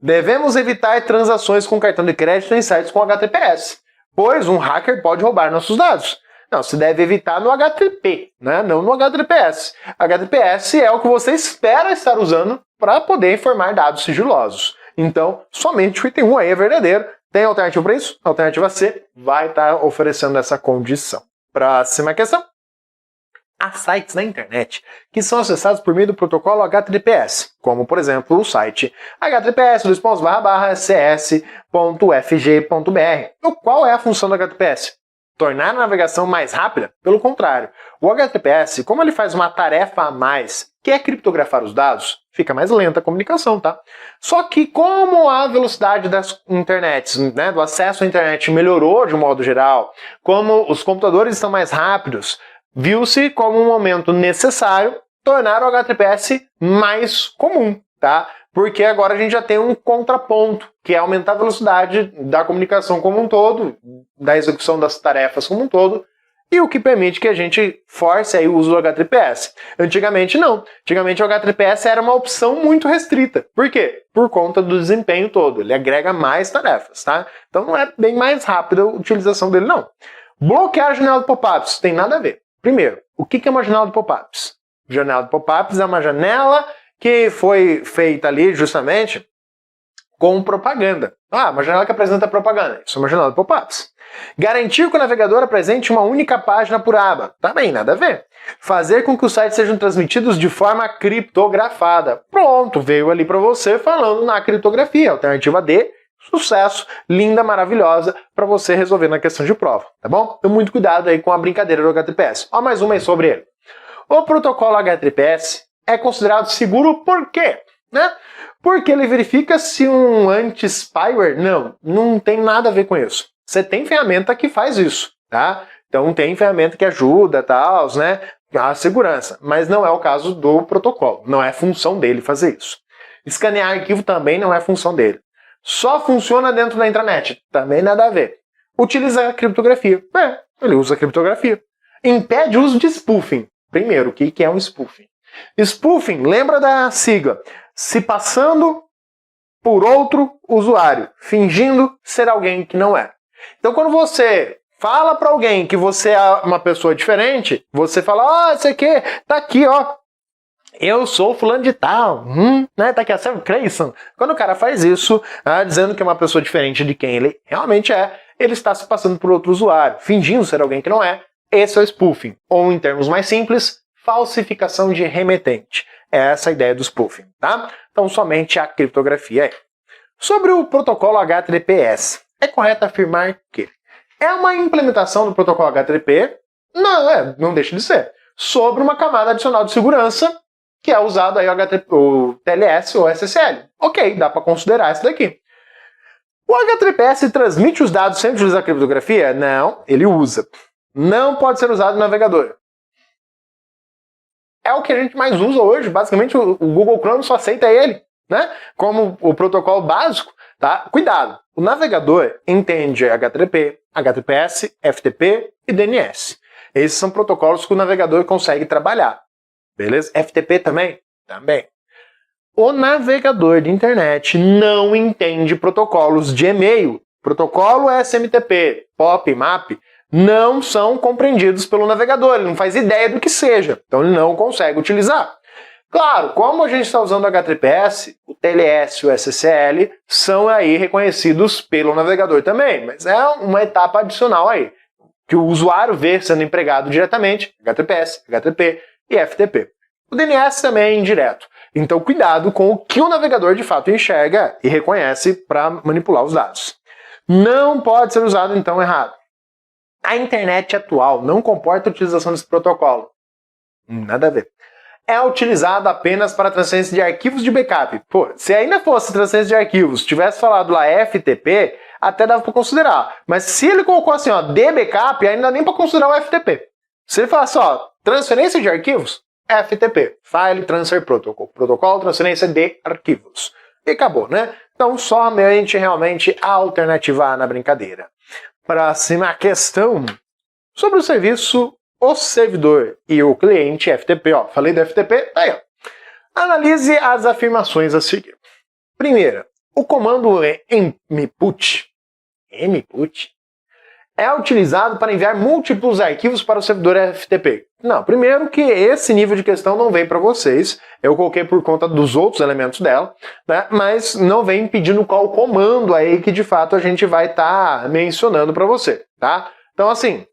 Devemos evitar transações com cartão de crédito em sites com HTTPS, pois um hacker pode roubar nossos dados. Não, se deve evitar no HTTP, né? Não no HTTPS. HTTPS é o que você espera estar usando para poder informar dados sigilosos. Então, somente o item 1 aí é verdadeiro. Tem alternativa para isso? A alternativa C vai estar oferecendo essa condição. Próxima questão. Há sites na internet que são acessados por meio do protocolo HTTPS, como, por exemplo, o site https://cs.fg.br. Qual é a função do HTTPS? Tornar a navegação mais rápida? Pelo contrário, o HTTPS, como ele faz uma tarefa a mais, que é criptografar os dados, fica mais lenta a comunicação, tá? Só que como a velocidade das internets, né, do acesso à internet melhorou de um modo geral, como os computadores estão mais rápidos, viu-se como um momento necessário tornar o HTTPS mais comum, tá? Porque agora a gente já tem um contraponto, que é aumentar a velocidade da comunicação como um todo, da execução das tarefas como um todo, e o que permite que a gente force aí o uso do HTTPS. Antigamente não. Antigamente o HTTPS era uma opção muito restrita. Por quê? Por conta do desempenho todo. Ele agrega mais tarefas, tá? Então não é bem mais rápida a utilização dele, não. Bloquear a janela de pop-ups tem nada a ver. Primeiro, o que é uma janela de pop-ups? Janela de pop-ups é uma janela que foi feita ali justamente com propaganda. Uma janela que apresenta propaganda. Isso é uma janela de pop-ups. Garantir que o navegador apresente uma única página por aba. Também nada a ver. Fazer com que os sites sejam transmitidos de forma criptografada. Pronto, veio ali para você falando na criptografia. Alternativa D, sucesso, linda, maravilhosa, para você resolver na questão de prova, tá bom? Então muito cuidado aí com a brincadeira do HTTPS. Ó, mais uma aí sobre ele. O protocolo HTTPS é considerado seguro por quê? Né? Porque ele verifica se um anti-spyware... Não tem nada a ver com isso. Você tem ferramenta que faz isso, tá? Então tem ferramenta que ajuda, tal, né? A segurança. Mas não é o caso do protocolo. Não é função dele fazer isso. Escanear arquivo também não é função dele. Só funciona dentro da intranet. Também nada a ver. Utiliza a criptografia. Ele usa a criptografia. Impede o uso de spoofing. Primeiro, o que é um spoofing? Spoofing, lembra da sigla. Se passando por outro usuário, fingindo ser alguém que não é. Então quando você fala para alguém que você é uma pessoa diferente, você fala, isso aqui, tá aqui, ó. Eu sou fulano de tal, né? Tá aqui a Sam Creyson. Quando o cara faz isso, dizendo que é uma pessoa diferente de quem ele realmente é, ele está se passando por outro usuário, fingindo ser alguém que não é. Esse é o spoofing, ou em termos mais simples, falsificação de remetente. É essa a ideia do spoofing, tá? Então somente a criptografia é. Sobre o protocolo HTTPS, é correto afirmar que é uma implementação do protocolo HTTP, não deixa de ser, sobre uma camada adicional de segurança, que é usado aí o TLS ou SSL. Ok, dá para considerar isso daqui. O HTTPS transmite os dados sem utilizar criptografia? Não, ele usa. Não pode ser usado no navegador. É o que a gente mais usa hoje. Basicamente, o Google Chrome só aceita ele, né? Como o protocolo básico. Tá? Cuidado! O navegador entende HTTP, HTTPS, FTP e DNS. Esses são protocolos que o navegador consegue trabalhar. Beleza? FTP também? Também. O navegador de internet não entende protocolos de e-mail. Protocolo SMTP, POP, MAP, não são compreendidos pelo navegador. Ele não faz ideia do que seja. Então ele não consegue utilizar. Claro, como a gente está usando o HTTPS, o TLS e o SSL são aí reconhecidos pelo navegador também, mas é uma etapa adicional aí, que o usuário vê sendo empregado diretamente, HTTPS, HTTP e FTP. O DNS também é indireto, então cuidado com o que o navegador de fato enxerga e reconhece para manipular os dados. Não pode ser usado então errado. A internet atual não comporta a utilização desse protocolo. Nada a ver. É utilizado apenas para transferência de arquivos de backup. Pô, se ainda fosse transferência de arquivos, tivesse falado lá FTP, até dava para considerar. Mas se ele colocou assim, ó, de backup, ainda nem para considerar o FTP. Se ele falasse, ó, transferência de arquivos, FTP, File Transfer Protocol, protocolo transferência de arquivos. E acabou, né? Então, somente realmente a alternativa A na brincadeira. Próxima questão. Sobre o serviço, o servidor e o cliente FTP, ó, falei do FTP, aí ó, Analise as afirmações a seguir. Primeira, o comando input é utilizado para enviar múltiplos arquivos para o servidor FTP. Não, primeiro que esse nível de questão não vem para vocês, eu coloquei por conta dos outros elementos dela, né? Mas não vem pedindo qual comando aí que de fato a gente vai estar mencionando para você, tá? Então assim,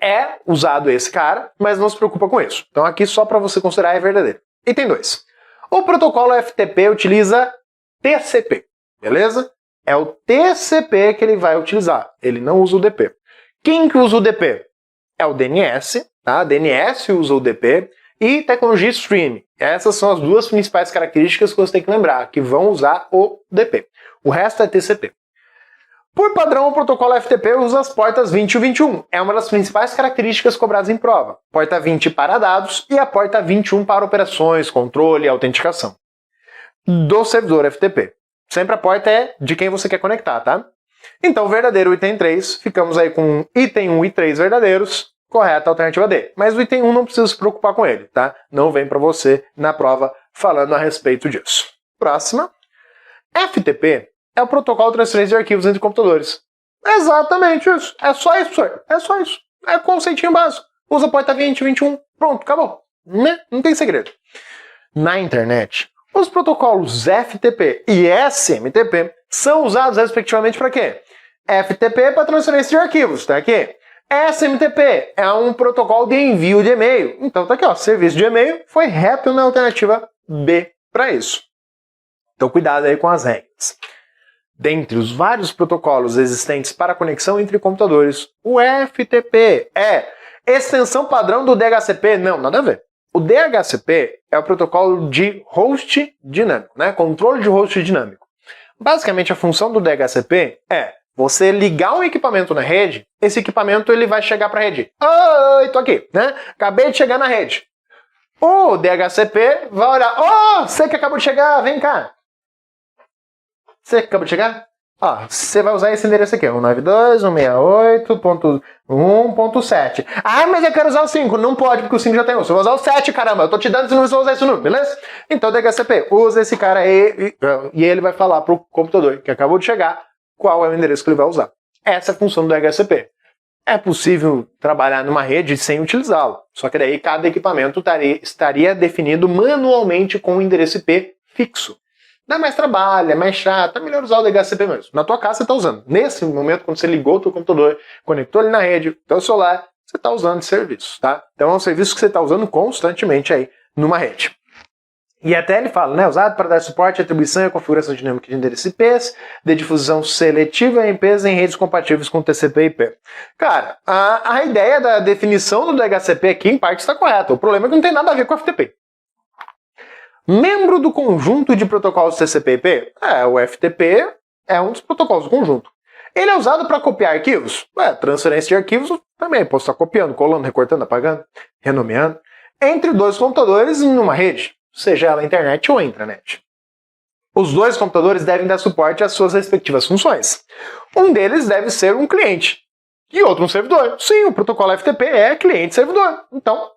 é usado esse cara, mas não se preocupa com isso. Então aqui só para você considerar é verdadeiro. Item 2. O protocolo FTP utiliza TCP, beleza? É o TCP que ele vai utilizar, ele não usa o DP. Quem que usa o DP? É o DNS, tá? DNS usa o DP e tecnologia streaming. Essas são as duas principais características que você tem que lembrar, que vão usar o DP. O resto é TCP. Por padrão, o protocolo FTP usa as portas 20 e 21. É uma das principais características cobradas em prova. Porta 20 para dados e a porta 21 para operações, controle e autenticação. Do servidor FTP. Sempre a porta é de quem você quer conectar, tá? Então, verdadeiro item 3, ficamos aí com item 1 e 3 verdadeiros, correta a alternativa D. Mas o item 1 não precisa se preocupar com ele, tá? Não vem para você na prova falando a respeito disso. Próxima. FTP é o protocolo de transferência de arquivos entre computadores. Exatamente isso. É só isso, senhor. É só isso. É o conceitinho básico. Usa a porta 20, 21, pronto, acabou. Né? Não tem segredo. Na internet, os protocolos FTP e SMTP são usados respectivamente para quê? FTP para transferência de arquivos, tá aqui. SMTP é um protocolo de envio de e-mail. Então tá aqui, ó, serviço de e-mail foi reto na alternativa B para isso. Então cuidado aí com as regras. Dentre os vários protocolos existentes para conexão entre computadores, o FTP é extensão padrão do DHCP? Não, nada a ver. O DHCP é o protocolo de host dinâmico, né? Controle de host dinâmico. Basicamente, a função do DHCP é você ligar um equipamento na rede, esse equipamento ele vai chegar para a rede. Oi, tô aqui, né? Acabei de chegar na rede. O DHCP vai olhar. Oh, você que acabou de chegar, vem cá. Você que acabou de chegar? Ó, você vai usar esse endereço aqui, 192.168.1.7. Ah, mas eu quero usar o 5. Não pode, porque o 5 já tem 1. Você vai usar o 7, caramba. Eu tô te dando, você não vai usar esse número, beleza? Então, DHCP, usa esse cara aí e ele vai falar pro computador que acabou de chegar qual é o endereço que ele vai usar. Essa é a função do DHCP. É possível trabalhar numa rede sem utilizá-lo. Só que daí cada equipamento estaria definido manualmente com um endereço IP fixo. Dá mais trabalho, é mais chato, é melhor usar o DHCP mesmo. Na tua casa você está usando. Nesse momento, quando você ligou o teu computador, conectou ele na rede, teu celular, você está usando esse serviço, tá? Então é um serviço que você está usando constantemente aí numa rede. E até ele fala, né? Usado para dar suporte à atribuição e à configuração dinâmica de endereços IPs, de difusão seletiva em IPs em redes compatíveis com TCP e IP. Cara, a ideia da definição do DHCP aqui, em parte, está correta. O problema é que não tem nada a ver com o FTP. Membro do conjunto de protocolos TCP/IP? O FTP é um dos protocolos do conjunto. Ele é usado para copiar arquivos? Transferência de arquivos também. Posso estar copiando, colando, recortando, apagando, renomeando. Entre dois computadores numa rede, seja ela a internet ou a intranet. Os dois computadores devem dar suporte às suas respectivas funções. Um deles deve ser um cliente e outro um servidor. Sim, o protocolo FTP é cliente-servidor. Então,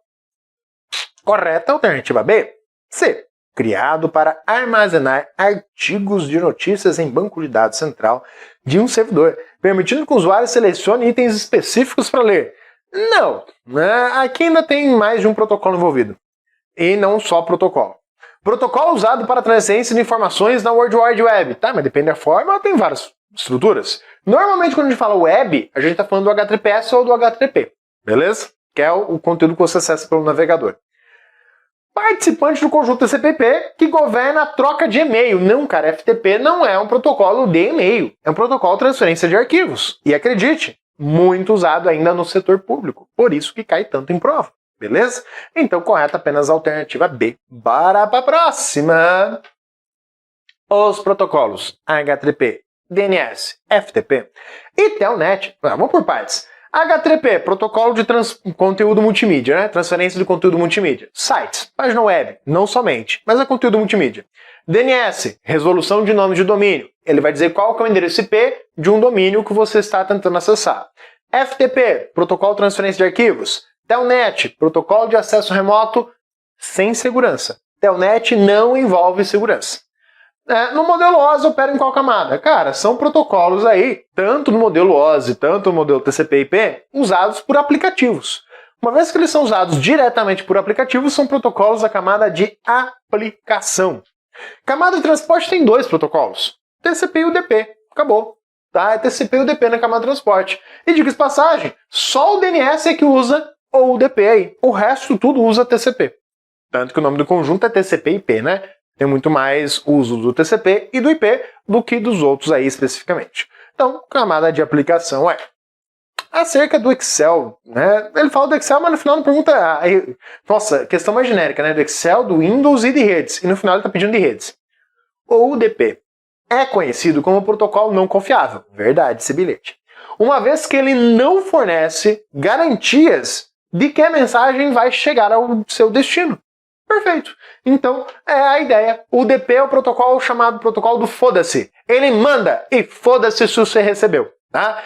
correta alternativa B. C. Criado para armazenar artigos de notícias em banco de dados central de um servidor, permitindo que o usuário selecione itens específicos para ler. Não, aqui ainda tem mais de um protocolo envolvido. E não só protocolo. Protocolo usado para transferência de informações na World Wide Web. Tá, mas depende da forma, tem várias estruturas. Normalmente quando a gente fala web, a gente está falando do HTTPS ou do HTTP, beleza? Que é o conteúdo que você acessa pelo navegador. Participante do conjunto TCP/IP que governa a troca de e-mail. Não, cara, FTP não é um protocolo de e-mail. É um protocolo de transferência de arquivos. E acredite, muito usado ainda no setor público. Por isso que cai tanto em prova. Beleza? Então, correta apenas a alternativa B. Bora para a próxima. Os protocolos HTTP, DNS, FTP e Telnet. Vamos por partes. HTTP, protocolo de conteúdo multimídia, né? Transferência de conteúdo multimídia. Sites, página web, não somente, mas é conteúdo multimídia. DNS, resolução de nome de domínio. Ele vai dizer qual que é o endereço IP de um domínio que você está tentando acessar. FTP, protocolo de transferência de arquivos. Telnet, protocolo de acesso remoto sem segurança. Telnet não envolve segurança. No modelo OSI opera em qual camada? Cara, são protocolos aí, tanto no modelo OSI, tanto no modelo TCP/IP, usados por aplicativos. Uma vez que eles são usados diretamente por aplicativos, são protocolos da camada de aplicação. Camada de transporte tem 2 protocolos, TCP e UDP. Acabou. Tá? É TCP e UDP na camada de transporte. E diga de passagem, só o DNS é que usa o UDP aí. O resto tudo usa TCP. Tanto que o nome do conjunto é TCP/IP, né? Tem muito mais uso do TCP e do IP do que dos outros aí especificamente. Então, camada de aplicação acerca do Excel, né? Ele fala do Excel, mas no final não pergunta... Nossa, questão mais genérica, né? Do Excel, do Windows e de redes. E no final ele está pedindo de redes. O UDP é conhecido como protocolo não confiável. Verdade, esse bilhete. Uma vez que ele não fornece garantias de que a mensagem vai chegar ao seu destino. Perfeito. Então, é a ideia. O UDP é o protocolo chamado protocolo do foda-se. Ele manda e foda-se se você recebeu. Tá?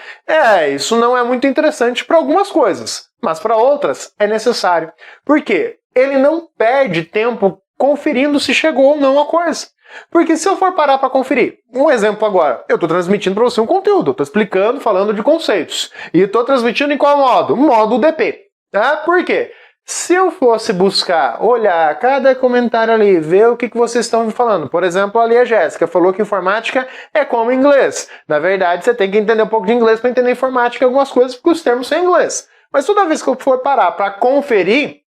Isso não é muito interessante para algumas coisas, mas para outras é necessário. Por quê? Ele não perde tempo conferindo se chegou ou não a coisa. Porque se eu for parar para conferir, um exemplo agora, eu estou transmitindo para você um conteúdo, estou explicando, falando de conceitos, e estou transmitindo em qual modo? Modo UDP. Tá? Por quê? Se eu fosse buscar, olhar cada comentário ali, ver o que vocês estão falando, por exemplo, ali a Jéssica falou que informática é como inglês. Na verdade, você tem que entender um pouco de inglês para entender informática e algumas coisas, porque os termos são em inglês. Mas toda vez que eu for parar para conferir,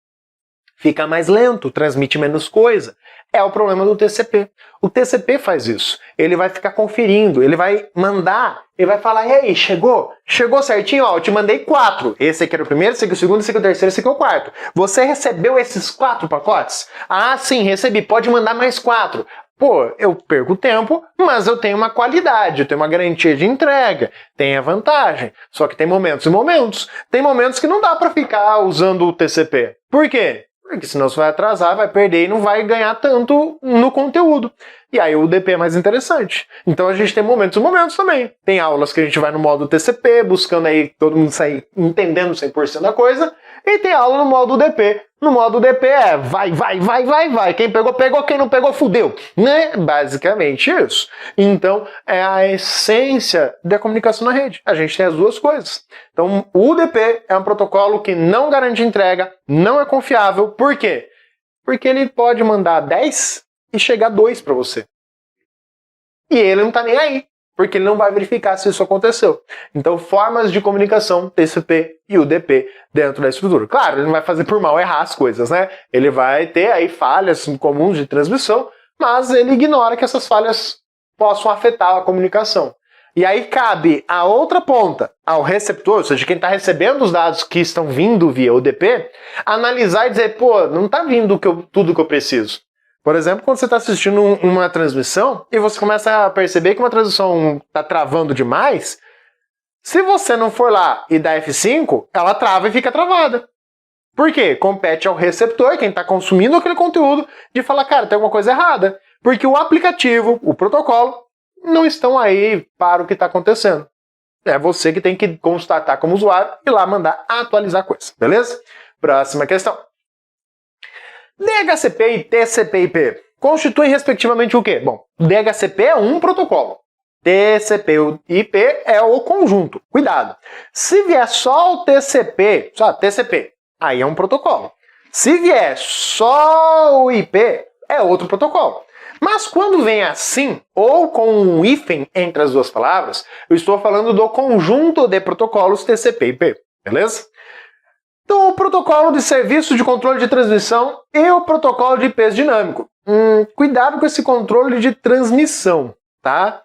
fica mais lento, transmite menos coisa. É o problema do TCP. O TCP faz isso. Ele vai ficar conferindo, ele vai mandar, ele vai falar, e aí, chegou? Chegou certinho? Ó, eu te mandei 4. Esse aqui era o primeiro, esse aqui é o segundo, esse aqui é o terceiro, esse aqui é o quarto. Você recebeu esses 4 pacotes? Ah, sim, recebi. Pode mandar mais 4. Pô, eu perco tempo, mas eu tenho uma qualidade, eu tenho uma garantia de entrega, tem a vantagem. Só que tem momentos e momentos. Tem momentos que não dá para ficar usando o TCP. Por quê? Porque senão você vai atrasar, vai perder e não vai ganhar tanto no conteúdo. E aí o UDP é mais interessante. Então a gente tem momentos e momentos também. Tem aulas que a gente vai no modo TCP, buscando aí todo mundo sair entendendo 100% da coisa. E tem aula no modo UDP. No modo UDP é vai. Quem pegou, pegou. Quem não pegou, fudeu. Né? Basicamente isso. Então é a essência da comunicação na rede. A gente tem as duas coisas. Então o UDP é um protocolo que não garante entrega, não é confiável. Por quê? Porque ele pode mandar 10 e chegar 2 para você. E ele não tá nem aí. Porque ele não vai verificar se isso aconteceu. Então, formas de comunicação, TCP e UDP dentro da estrutura. Claro, ele não vai fazer por mal errar as coisas, né? Ele vai ter aí falhas comuns de transmissão, mas ele ignora que essas falhas possam afetar a comunicação. E aí cabe a outra ponta, ao receptor, ou seja, quem está recebendo os dados que estão vindo via UDP, analisar e dizer, pô, não está vindo tudo que eu preciso. Por exemplo, quando você está assistindo uma transmissão e você começa a perceber que uma transmissão está travando demais, se você não for lá e dar F5, ela trava e fica travada. Por quê? Compete ao receptor, quem está consumindo aquele conteúdo, de falar, cara, tem alguma coisa errada. Porque o aplicativo, o protocolo, não estão aí para o que está acontecendo. É você que tem que constatar como usuário e lá mandar atualizar a coisa, beleza? Próxima questão. DHCP e TCP/IP constituem respectivamente o quê? Bom, DHCP é um protocolo. TCP/IP é o conjunto. Cuidado. Se vier só o TCP, aí é um protocolo. Se vier só o IP, é outro protocolo. Mas quando vem assim, ou com um hífen entre as duas palavras, eu estou falando do conjunto de protocolos TCP/IP, beleza? Então, o protocolo de serviço de controle de transmissão e o protocolo de IPs dinâmico. Cuidado com esse controle de transmissão, tá?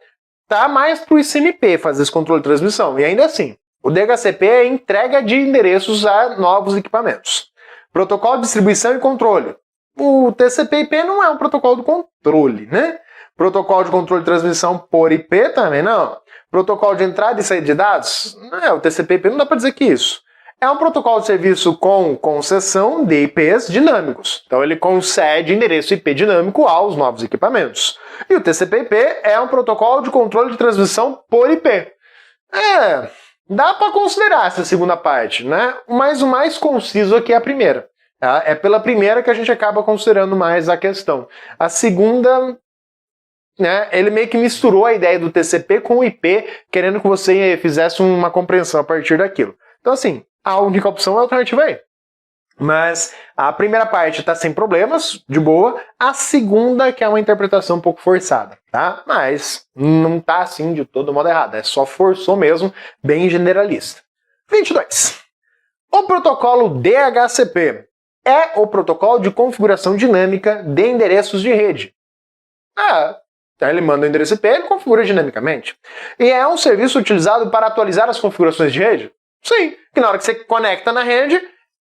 Tá mais pro ICMP fazer esse controle de transmissão. E ainda assim, o DHCP é entrega de endereços a novos equipamentos. Protocolo de distribuição e controle. O TCP/IP não é um protocolo de controle, né? Protocolo de controle de transmissão por IP também não. Protocolo de entrada e saída de dados? O TCP/IP não dá para dizer que isso. É um protocolo de serviço com concessão de IPs dinâmicos. Então ele concede endereço IP dinâmico aos novos equipamentos. E o TCP/IP é um protocolo de controle de transmissão por IP. Dá para considerar essa segunda parte, né? Mas o mais conciso aqui é a primeira. Tá? É pela primeira que a gente acaba considerando mais a questão. A segunda, né, ele meio que misturou a ideia do TCP com o IP, querendo que você fizesse uma compreensão a partir daquilo. Então, assim, a única opção é a alternativa aí. Mas a primeira parte está sem problemas, de boa. A segunda que é uma interpretação um pouco forçada, tá? Mas não tá assim de todo modo errado. É só forçou mesmo, bem generalista. 22. O protocolo DHCP é o protocolo de configuração dinâmica de endereços de rede. Ele manda o endereço IP, ele configura dinamicamente. E é um serviço utilizado para atualizar as configurações de rede? Sim, que na hora que você conecta na rede,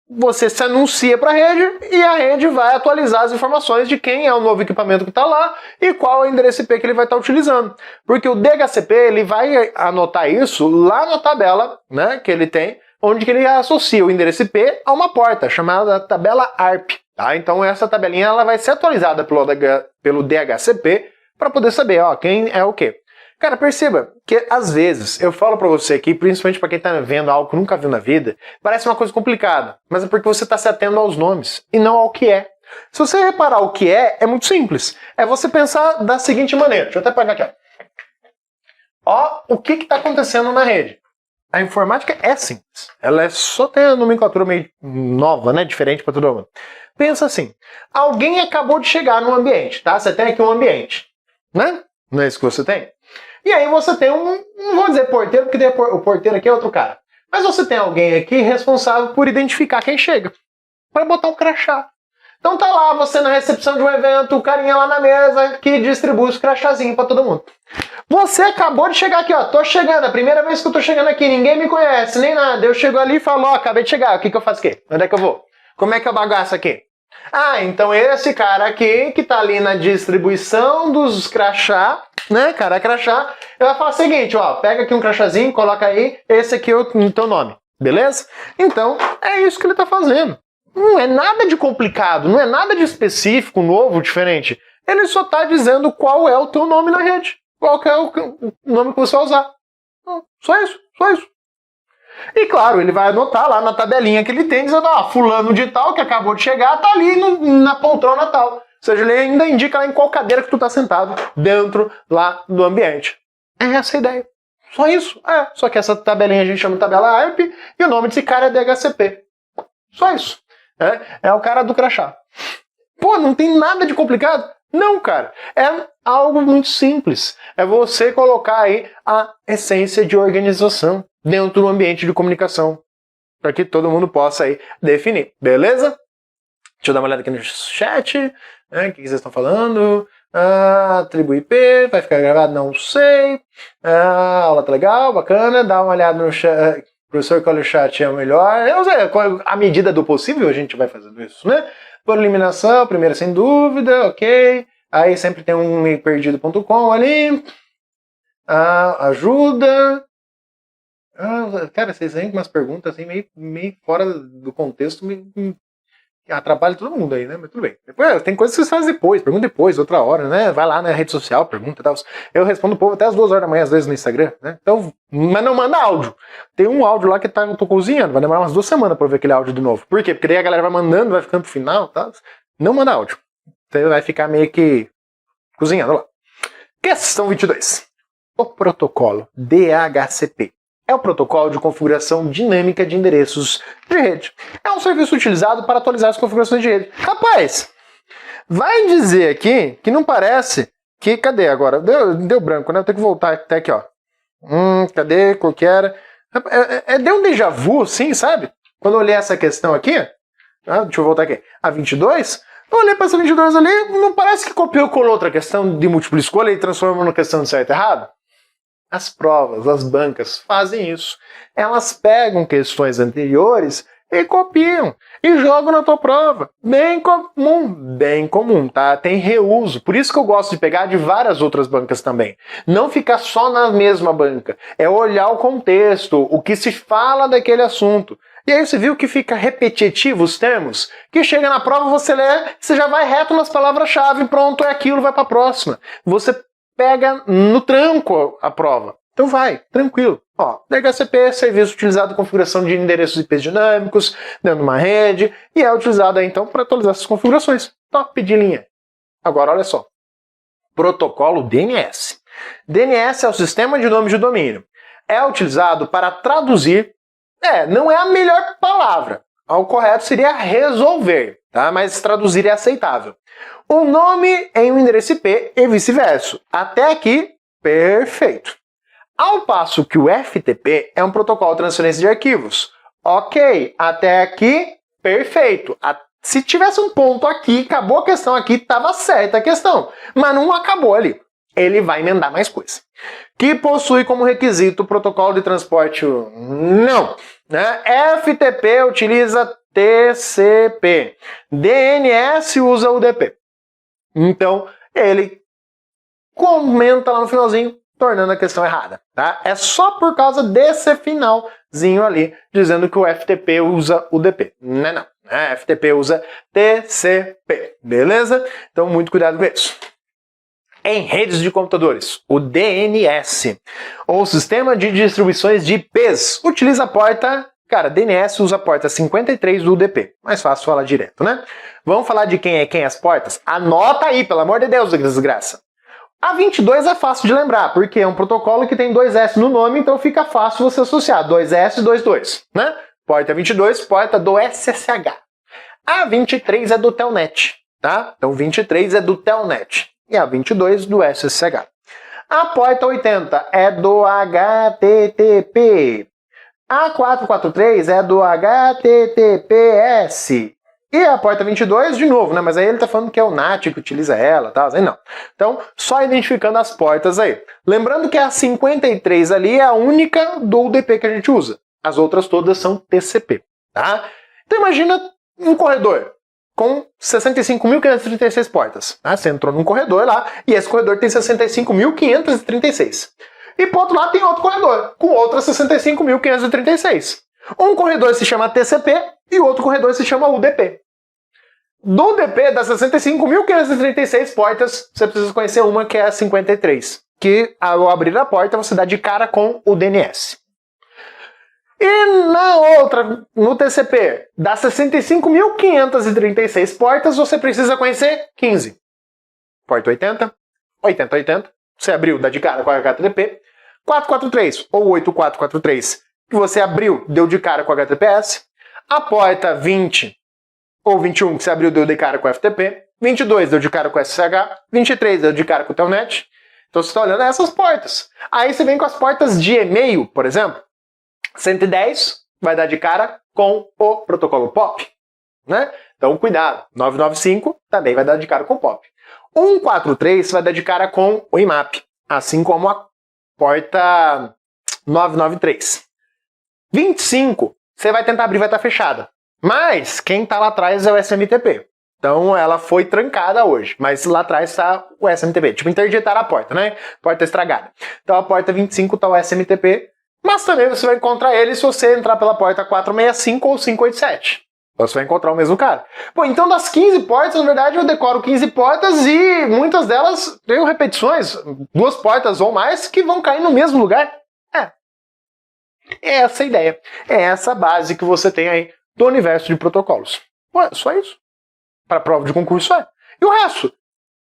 você se anuncia para a rede e a rede vai atualizar as informações de quem é o novo equipamento que está lá e qual é o endereço IP que ele vai estar utilizando. Porque o DHCP ele vai anotar isso lá na tabela, né, que ele tem, onde que ele associa o endereço IP a uma porta, chamada tabela ARP. Tá? Então essa tabelinha ela vai ser atualizada pelo DHCP para poder saber quem é o quê. Cara, perceba que às vezes eu falo pra você aqui, principalmente pra quem tá vendo algo que nunca viu na vida, parece uma coisa complicada, mas é porque você tá se atendo aos nomes e não ao que é. Se você reparar o que é muito simples. É você pensar da seguinte maneira. Deixa eu até apagar aqui, o que tá acontecendo na rede? A informática é simples. Ela só tem a nomenclatura meio nova, né? Diferente pra todo mundo. Pensa assim. Alguém acabou de chegar no ambiente, tá? Você tem aqui um ambiente, né? Não é isso que você tem? E aí você tem não vou dizer porteiro, porque o porteiro aqui é outro cara. Mas você tem alguém aqui responsável por identificar quem chega. Para botar um crachá. Então tá lá, você na recepção de um evento, o carinha lá na mesa que distribui os crachazinhos para todo mundo. Você acabou de chegar aqui, tô chegando, a primeira vez que eu tô chegando aqui, ninguém me conhece, nem nada. Eu chego ali e falo, acabei de chegar, o que eu faço aqui? Onde é que eu vou? Como é que eu bagaço aqui? Então esse cara aqui, que tá ali na distribuição dos crachá, né, cara, crachá, eu vou falar o seguinte, pega aqui um crachazinho, coloca aí, esse aqui é o teu nome, beleza? Então, é isso que ele tá fazendo. Não é nada de complicado, não é nada de específico, novo, diferente. Ele só tá dizendo qual é o teu nome na rede, qual que é o nome que você vai usar. Só isso, só isso. E claro, ele vai anotar lá na tabelinha que ele tem, dizendo, fulano de tal, que acabou de chegar, tá ali na poltrona tal. Ou seja, ele ainda indica lá em qual cadeira que tu tá sentado dentro lá do ambiente. É essa a ideia. Só isso. Só que essa tabelinha a gente chama de tabela ARP e o nome desse cara é DHCP. Só isso. É o cara do crachá. Pô, não tem nada de complicado? Não, cara. É algo muito simples. É você colocar aí a essência de organização dentro do ambiente de comunicação, para que todo mundo possa aí definir, beleza? Deixa eu dar uma olhada aqui no chat, o que vocês estão falando? Atribui IP, vai ficar gravado? Não sei. A aula tá legal, bacana, dá uma olhada no chat, professor, qual o chat é o melhor? Eu sei, à medida do possível a gente vai fazendo isso, né? Por eliminação, primeiro sem dúvida, ok. Aí sempre tem um perdido.com ali. Ajuda. Cara, vocês vêm com umas perguntas assim, meio fora do contexto, me atrapalha todo mundo aí, né? Mas tudo bem. Depois, tem coisas que vocês fazem depois, pergunta depois, outra hora, né? Vai lá na rede social, pergunta e tal. Eu respondo o povo até as 2 horas da manhã, às vezes, no Instagram, né? Então, mas não manda áudio. Tem um áudio lá que eu tô cozinhando, vai demorar umas 2 semanas pra eu ver aquele áudio de novo. Por quê? Porque daí a galera vai mandando, vai ficando pro final e tal. Não manda áudio. Então vai ficar meio que cozinhando lá. Questão 22. O protocolo DHCP é o protocolo de configuração dinâmica de endereços de rede. É um serviço utilizado para atualizar as configurações de rede. Rapaz, vai dizer aqui que não parece que... Cadê agora? Deu branco, né? Eu tenho que voltar até aqui, cadê? Qual que era? Deu um déjà vu, sim, sabe? Quando eu olhei essa questão aqui... deixa eu voltar aqui. A 22... Eu olhei para essa 22 ali, não parece que copiou com outra questão de múltipla escolha e transformou numa questão de certo e errado? As provas, as bancas fazem isso. Elas pegam questões anteriores e copiam e jogam na tua prova. Bem comum, tá? Tem reuso. Por isso que eu gosto de pegar de várias outras bancas também. Não ficar só na mesma banca. É olhar o contexto, o que se fala daquele assunto. E aí você viu que fica repetitivo os termos? Que chega na prova, você lê, você já vai reto nas palavras-chave, pronto, é aquilo, vai para a próxima. Você pega no tranco a prova. Então vai, tranquilo. Ó, DHCP, serviço utilizado em configuração de endereços IP dinâmicos dentro de uma rede e é utilizado aí, então para atualizar essas configurações. Top de linha. Agora olha só. Protocolo DNS. DNS é o sistema de nome de domínio. É utilizado para traduzir. Não é a melhor palavra. O correto seria resolver, tá? Mas traduzir é aceitável. O nome em um endereço IP e vice-versa. Até aqui, perfeito. Ao passo que o FTP é um protocolo de transferência de arquivos. Ok, até aqui, perfeito. Se tivesse um ponto aqui, acabou a questão aqui, estava certa a questão. Mas não acabou ali. Ele vai emendar mais coisa. Que possui como requisito o protocolo de transporte... Não. Né? FTP utiliza TCP. DNS usa UDP. Então, ele comenta lá no finalzinho, tornando a questão errada. Tá? É só por causa desse finalzinho ali, dizendo que o FTP usa UDP. Não. FTP usa TCP. Beleza? Então, muito cuidado com isso. Em redes de computadores, o DNS, ou Sistema de Distribuições de IPs, utiliza a porta... Cara, DNS usa a porta 53 do UDP. Mais fácil falar direto, né? Vamos falar de quem é quem as portas? Anota aí, pelo amor de Deus, desgraça. A 22 é fácil de lembrar, porque é um protocolo que tem 2S no nome, então fica fácil você associar 2S e 22, né? Porta 22, porta do SSH. A 23 é do Telnet, tá? Então 23 é do Telnet e a 22 do SSH. A porta 80 é do HTTP. A 443 é do HTTPS. E a porta 22, de novo, né? Mas aí ele tá falando que é o NAT que utiliza ela, tá? Aí não. Então, só identificando as portas aí. Lembrando que a 53 ali é a única do UDP que a gente usa. As outras todas são TCP, tá? Então imagina um corredor com 65.536 portas. Tá? Você entrou num corredor lá e esse corredor tem 65.536. E por outro lado tem outro corredor com outras 65.536. Um corredor se chama TCP e o outro corredor se chama UDP. Do UDP, das 65.536 portas, você precisa conhecer uma que é a 53. Que ao abrir a porta você dá de cara com o DNS. E na outra, no TCP, das 65.536 portas, você precisa conhecer 15. Porta 80, 8080, você abriu, dá de cara com a HTTP. 443 ou 8443, que você abriu, deu de cara com a HTTPS. A porta 20 ou 21, que você abriu, deu de cara com a FTP. 22 deu de cara com o SSH. 23 deu de cara com o Telnet. Então você está olhando essas portas. Aí você vem com as portas de e-mail, por exemplo. 110 vai dar de cara com o protocolo POP, né? Então cuidado. 995 também vai dar de cara com o POP. 143 vai dar de cara com o IMAP, assim como a porta 993. 25 você vai tentar abrir, vai estar fechada. Mas quem está lá atrás é o SMTP. Então ela foi trancada hoje, mas lá atrás está o SMTP. Tipo, interditaram a porta, né? Porta estragada. Então a porta 25 está o SMTP. Mas também você vai encontrar ele se você entrar pela porta 465 ou 587. Então você vai encontrar o mesmo cara. Pô, então das 15 portas, na verdade eu decoro 15 portas e muitas delas têm repetições, 2 portas ou mais que vão cair no mesmo lugar. É essa a ideia. É essa a base que você tem aí do universo de protocolos. Ué, só isso. Para prova de concurso é. E o resto?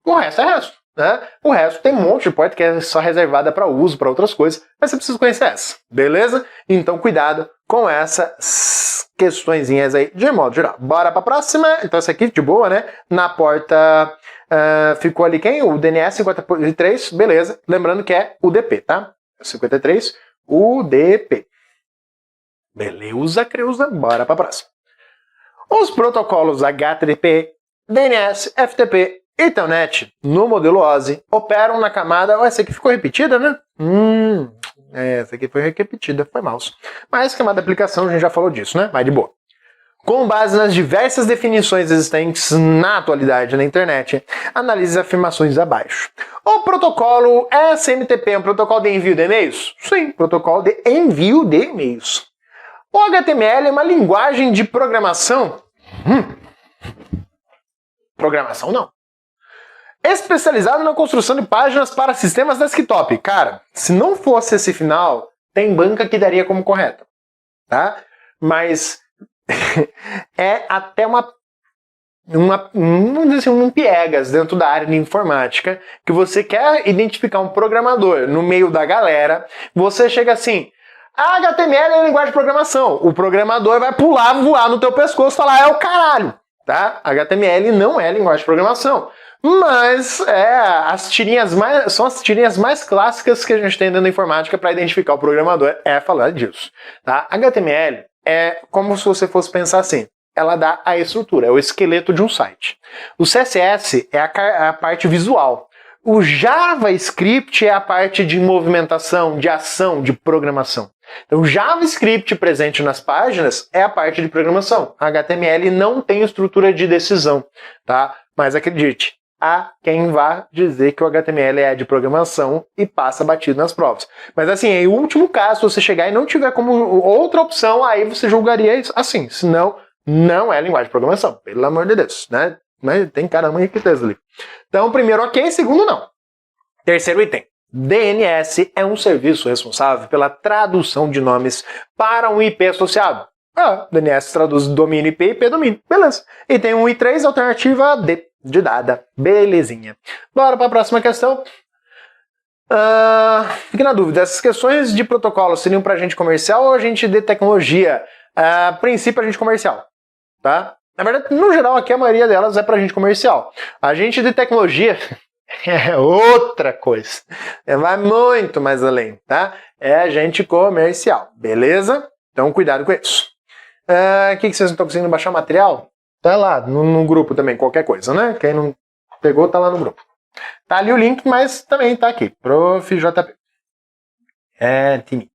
O resto é resto. Né? O resto tem um monte de porta que é só reservada para uso, para outras coisas, mas você precisa conhecer essa, beleza? Então cuidado com essas questõezinhas aí de modo geral. Bora para a próxima. Então essa aqui de boa, né? Na porta ficou ali quem? O DNS 53, beleza. Lembrando que é UDP, tá? 53, UDP. Beleza, Creuza. Bora para a próxima. Os protocolos HTTP, DNS, FTP e Telnet, no modelo OSI, operam na camada... Essa aqui ficou repetida, né? Essa aqui foi repetida, foi mouse. Mas camada de aplicação, a gente já falou disso, né? Vai de boa. Com base nas diversas definições existentes na atualidade na internet, analise as afirmações abaixo. O protocolo SMTP é um protocolo de envio de e-mails? Sim, protocolo de envio de e-mails. O HTML é uma linguagem de programação? Programação não. especializado na construção de páginas para sistemas desktop. Cara, se não fosse esse final, tem banca que daria como correta, tá? Mas é até vamos dizer assim, um piegas dentro da área de informática, que você quer identificar um programador no meio da galera, você chega assim, HTML é linguagem de programação, o programador vai pular, voar no teu pescoço e falar, é o caralho, tá? HTML não é linguagem de programação, mas são as tirinhas mais clássicas que a gente tem dentro da informática para identificar o programador, é falar disso, tá? HTML é como se você fosse pensar assim, ela dá a estrutura, é o esqueleto de um site. O CSS é a parte visual. O JavaScript é a parte de movimentação, de ação, de programação. Então, o JavaScript presente nas páginas é a parte de programação. A HTML não tem estrutura de decisão, tá? Mas acredite, há quem vá dizer que o HTML é de programação e passa batido nas provas. Mas assim, em último caso, se você chegar e não tiver como outra opção, aí você julgaria isso assim, senão não é linguagem de programação, pelo amor de Deus, né? Mas tem caramba riqueza ali. Então, primeiro ok, segundo não. Terceiro item. DNS é um serviço responsável pela tradução de nomes para um IP associado. DNS traduz domínio IP, IP domínio. Beleza. E tem um I3, alternativa D de dada. Belezinha. Bora para a próxima questão. Fique na dúvida, essas questões de protocolo seriam para agente comercial ou agente de tecnologia? A princípio, agente comercial. Tá? Na verdade, no geral, aqui a maioria delas é para agente comercial. Agente de tecnologia é outra coisa. Vai muito mais além, tá? É agente comercial, beleza? Então, cuidado com isso. Que vocês não estão conseguindo baixar o material? Tá lá no grupo também, qualquer coisa, né? Quem não pegou, tá lá no grupo. Tá ali o link, mas também tá aqui. Prof. JP. Time.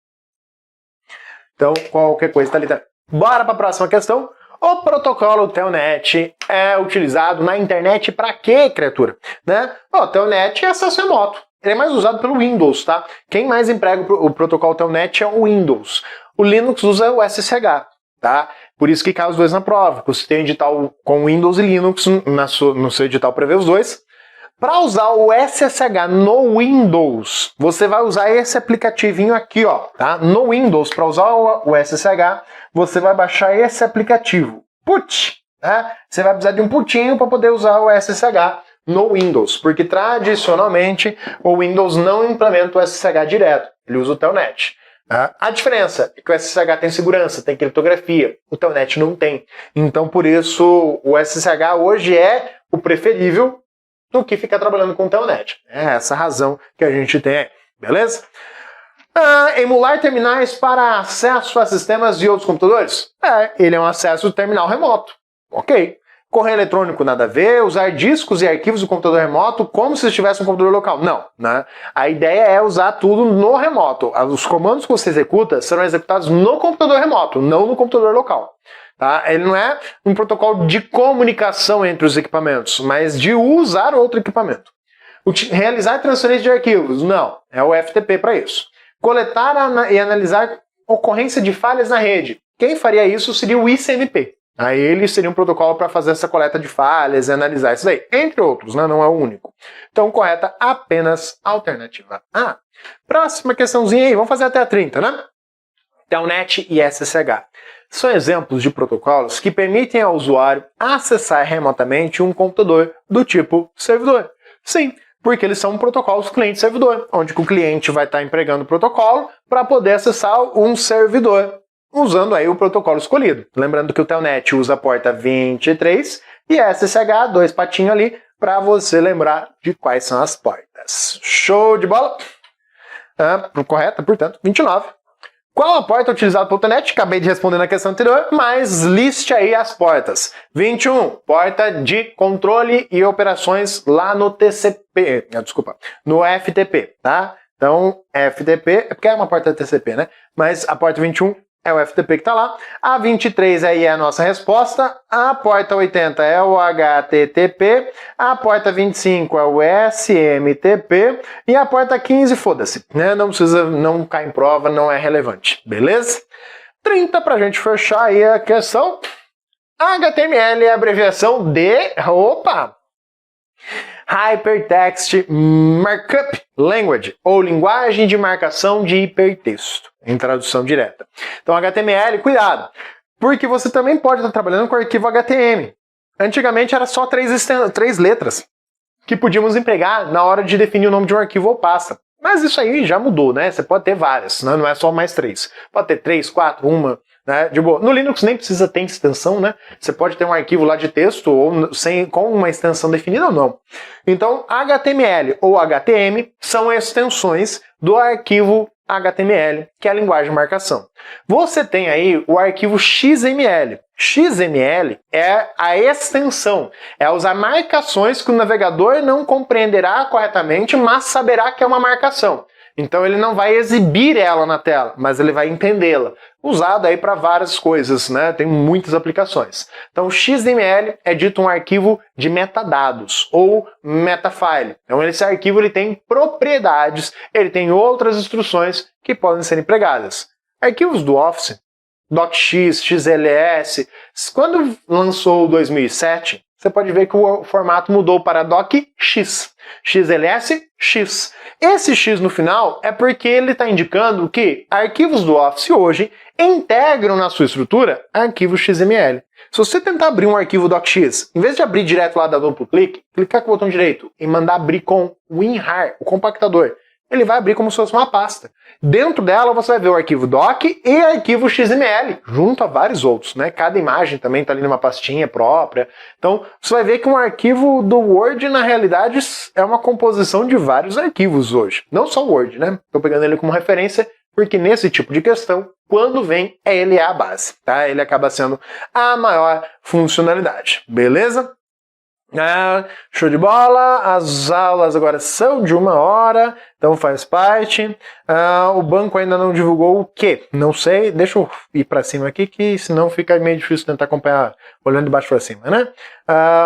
Então, qualquer coisa tá ali também. Bora para a próxima questão. O protocolo Telnet é utilizado na internet para quê, criatura? Né? O Telnet é acesso remoto. Ele é mais usado pelo Windows, tá? Quem mais emprega o protocolo Telnet é o Windows. O Linux usa o SSH, tá? Por isso que cai os dois na prova. Você tem um edital com Windows e Linux, no seu edital prevê os dois. Para usar o SSH no Windows, você vai usar esse aplicativinho aqui, ó, tá? No Windows, para usar o SSH, você vai baixar esse aplicativo, PUT, né? Você vai precisar de um putinho para poder usar o SSH no Windows, porque tradicionalmente o Windows não implementa o SSH direto, ele usa o Telnet. A diferença é que o SSH tem segurança, tem criptografia, o Telnet não tem. Então, por isso, o SSH hoje é o preferível do que ficar trabalhando com o Telnet. É essa a razão que a gente tem aí, beleza? Emular terminais para acesso a sistemas de outros computadores? Ele é um acesso do terminal remoto. Ok. Correio eletrônico nada a ver, usar discos e arquivos do computador remoto como se estivesse um computador local. Não, né? A ideia é usar tudo no remoto. Os comandos que você executa serão executados no computador remoto, não no computador local. Tá? Ele não é um protocolo de comunicação entre os equipamentos, mas de usar outro equipamento. Realizar transferência de arquivos? Não, é o FTP para isso. Coletar e analisar ocorrência de falhas na rede. Quem faria isso seria o ICMP. Aí ele seria um protocolo para fazer essa coleta de falhas e analisar isso daí, entre outros, né? Não é o único. Então, correta apenas alternativa A. Próxima questãozinha aí, vamos fazer até a 30, né? Telnet e SSH. São exemplos de protocolos que permitem ao usuário acessar remotamente um computador do tipo servidor. Sim, porque eles são protocolos cliente-servidor, onde o cliente vai estar empregando o protocolo para poder acessar um servidor, usando aí o protocolo escolhido. Lembrando que o Telnet usa a porta 23 e a SSH, dois patinhos ali, para você lembrar de quais são as portas. Show de bola? Correta, portanto, 29. Qual a porta utilizada pelo Telnet? Acabei de responder na questão anterior, mas liste aí as portas. 21, porta de controle e operações lá no TCP, no FTP, tá? Então, FTP, é porque é uma porta TCP, né? Mas a porta 21 é o FTP que tá lá. A 23 aí é a nossa resposta. A porta 80 é o HTTP. A porta 25 é o SMTP. E a porta 15, foda-se, né? Não precisa, não cai em prova, não é relevante. Beleza? 30 pra gente fechar aí a questão. HTML é a abreviação de... Opa! Hypertext Markup Language, ou linguagem de marcação de hipertexto, em tradução direta. Então, HTML, cuidado, porque você também pode estar trabalhando com o arquivo HTML. Antigamente era só três letras que podíamos empregar na hora de definir o nome de um arquivo ou pasta. Mas isso aí já mudou, né? Você pode ter várias, né? Não é só mais 3. Pode ter 3, 4, uma, né? De boa. No Linux nem precisa ter extensão, né? Você pode ter um arquivo lá de texto ou com uma extensão definida ou não. Então, HTML ou HTM são extensões do arquivo HTML, que é a linguagem de marcação. Você tem aí o arquivo XML. XML é a extensão, é usar marcações que o navegador não compreenderá corretamente, mas saberá que é uma marcação. Então ele não vai exibir ela na tela, mas ele vai entendê-la. Usado aí para várias coisas, né? Tem muitas aplicações. Então XML é dito um arquivo de metadados ou metafile. Então esse arquivo ele tem propriedades, ele tem outras instruções que podem ser empregadas. Arquivos do Office, DocX, XLS, quando lançou o 2007, você pode ver que o formato mudou para DocX, XLS, X. Esse X no final é porque ele está indicando que arquivos do Office hoje integram na sua estrutura arquivos XML. Se você tentar abrir um arquivo DocX, em vez de abrir direto lá da duplo clique, clicar com o botão direito e mandar abrir com o WinRAR, o compactador, ele vai abrir como se fosse uma pasta. Dentro dela você vai ver o arquivo doc e arquivo XML, junto a vários outros, né? Cada imagem também está ali numa pastinha própria. Então você vai ver que um arquivo do Word, na realidade, é uma composição de vários arquivos hoje. Não só o Word, né? Estou pegando ele como referência, porque nesse tipo de questão, quando vem, ele é a base, tá? Ele acaba sendo a maior funcionalidade, beleza? Show de bola, as aulas agora são de 1 hora, então faz parte. O banco ainda não divulgou o quê? Não sei, deixa eu ir para cima aqui, que senão fica meio difícil tentar acompanhar olhando de baixo para cima, né?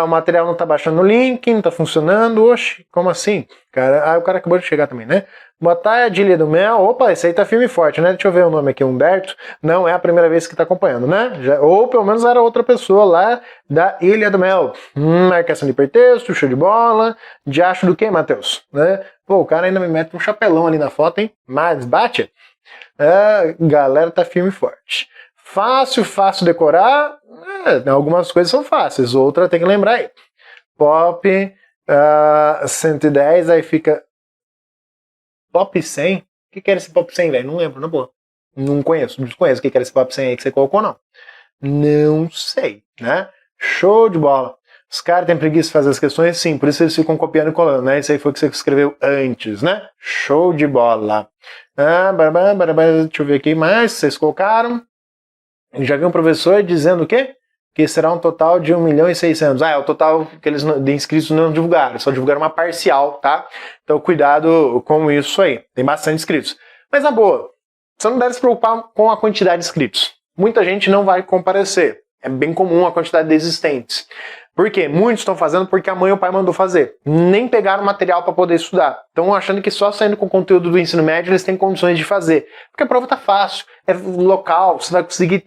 O material não está baixando o link, não está funcionando. Oxe, como assim? Cara, o cara acabou de chegar também, né? Boa tarde, Ilha do Mel. Opa, esse aí tá firme e forte, né? Deixa eu ver o nome aqui, Humberto. Não é a primeira vez que tá acompanhando, né? Ou pelo menos era outra pessoa lá da Ilha do Mel. Marcação de hipertexto, show de bola. De acho do que, Matheus? Né? Pô, o cara ainda me mete um chapelão ali na foto, hein? Mas bate. Galera tá firme e forte. Fácil decorar. Algumas coisas são fáceis, outras tem que lembrar aí. Pop 110, aí fica... Pop 100? O que era esse Pop 100, velho? Não lembro, na boa. Não conheço, desconheço o que era esse Pop 100 aí que você colocou, não. Não sei, né? Show de bola. Os caras têm preguiça de fazer as questões? Sim, por isso eles ficam copiando e colando, né? Isso aí foi o que você escreveu antes, né? Show de bola. Deixa eu ver aqui mais, vocês colocaram. Já vi um professor dizendo o quê? Que será um total de 1.600.000. É o total que eles de inscritos não divulgaram, só divulgaram uma parcial, tá? Então cuidado com isso aí, tem bastante inscritos. Mas na boa, você não deve se preocupar com a quantidade de inscritos. Muita gente não vai comparecer, é bem comum a quantidade de existentes. Por quê? Muitos estão fazendo porque a mãe ou o pai mandou fazer. Nem pegaram material para poder estudar. Estão achando que só saindo com conteúdo do ensino médio eles têm condições de fazer. Porque a prova está fácil, é local, você vai conseguir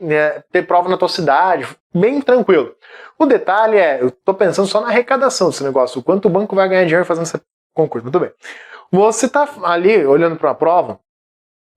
ter prova na tua cidade, bem tranquilo. O detalhe é, eu estou pensando só na arrecadação desse negócio, o quanto o banco vai ganhar dinheiro fazendo esse concurso. Muito bem. Você está ali olhando para uma prova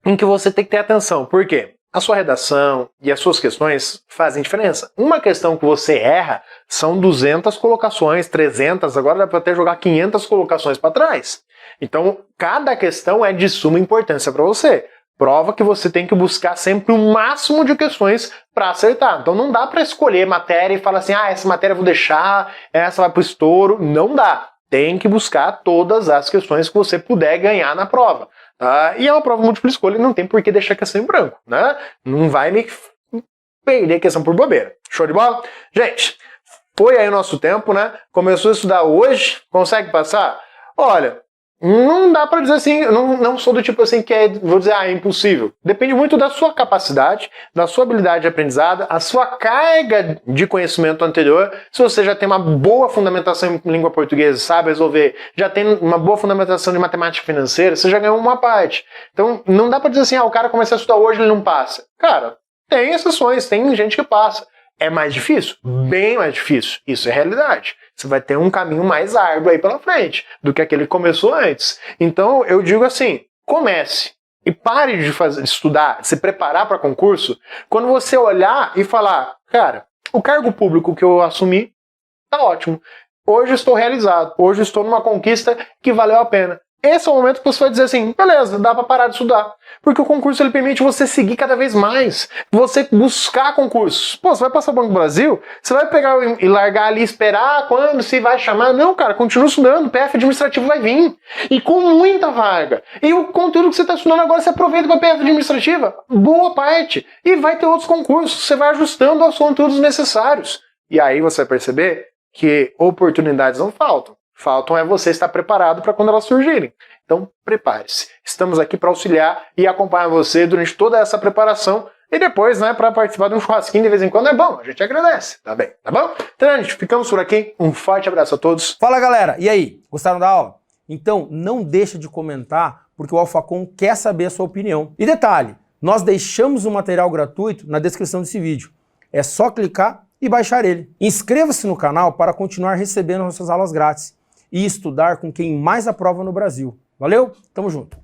em que você tem que ter atenção. Por quê? A sua redação e as suas questões fazem diferença. Uma questão que você erra são 200 colocações, 300, agora dá para até jogar 500 colocações para trás. Então, cada questão é de suma importância para você. Prova que você tem que buscar sempre o máximo de questões para acertar. Então não dá para escolher matéria e falar assim, essa matéria eu vou deixar, essa vai para o estouro. Não dá. Tem que buscar todas as questões que você puder ganhar na prova. E é uma prova múltipla escolha, não tem por que deixar a questão em branco, né? Não vai me perder a questão por bobeira. Show de bola? Gente, foi aí o nosso tempo, né? Começou a estudar hoje, consegue passar? Olha, não dá pra dizer assim, não sou do tipo assim que vou dizer, é impossível. Depende muito da sua capacidade, da sua habilidade de aprendizado, a sua carga de conhecimento anterior. Se você já tem uma boa fundamentação em língua portuguesa, sabe resolver, já tem uma boa fundamentação de matemática financeira, você já ganhou uma parte. Então não dá pra dizer assim, o cara começa a estudar hoje e ele não passa. Cara, tem exceções, tem gente que passa. É mais difícil? Bem mais difícil. Isso é realidade. Você vai ter um caminho mais árduo aí pela frente do que aquele que começou antes. Então, eu digo assim, comece. E pare de estudar, se preparar para concurso, quando você olhar e falar, cara, o cargo público que eu assumi tá ótimo. Hoje estou realizado. Hoje estou numa conquista que valeu a pena. Esse é o momento que você vai dizer assim, beleza, dá para parar de estudar. Porque o concurso ele permite você seguir cada vez mais. Você buscar concursos. Pô, você vai passar o Banco do Brasil, você vai pegar e largar ali, esperar quando se vai chamar. Não, cara, continua estudando, o PF administrativo vai vir. E com muita vaga. E o conteúdo que você está estudando agora, você aproveita para a PF administrativa. Boa parte. E vai ter outros concursos. Você vai ajustando aos conteúdos necessários. E aí você vai perceber que oportunidades não faltam. Faltam é você estar preparado para quando elas surgirem. Então, prepare-se. Estamos aqui para auxiliar e acompanhar você durante toda essa preparação. E depois, né, para participar de um churrasquinho de vez em quando é bom. A gente agradece. Tá bem? Tá bom? Então, gente, ficamos por aqui. Um forte abraço a todos. Fala, galera. E aí? Gostaram da aula? Então, não deixa de comentar, porque o Alphacom quer saber a sua opinião. E detalhe, nós deixamos um material gratuito na descrição desse vídeo. É só clicar e baixar ele. Inscreva-se no canal para continuar recebendo nossas aulas grátis e estudar com quem mais aprova no Brasil. Valeu? Tamo junto!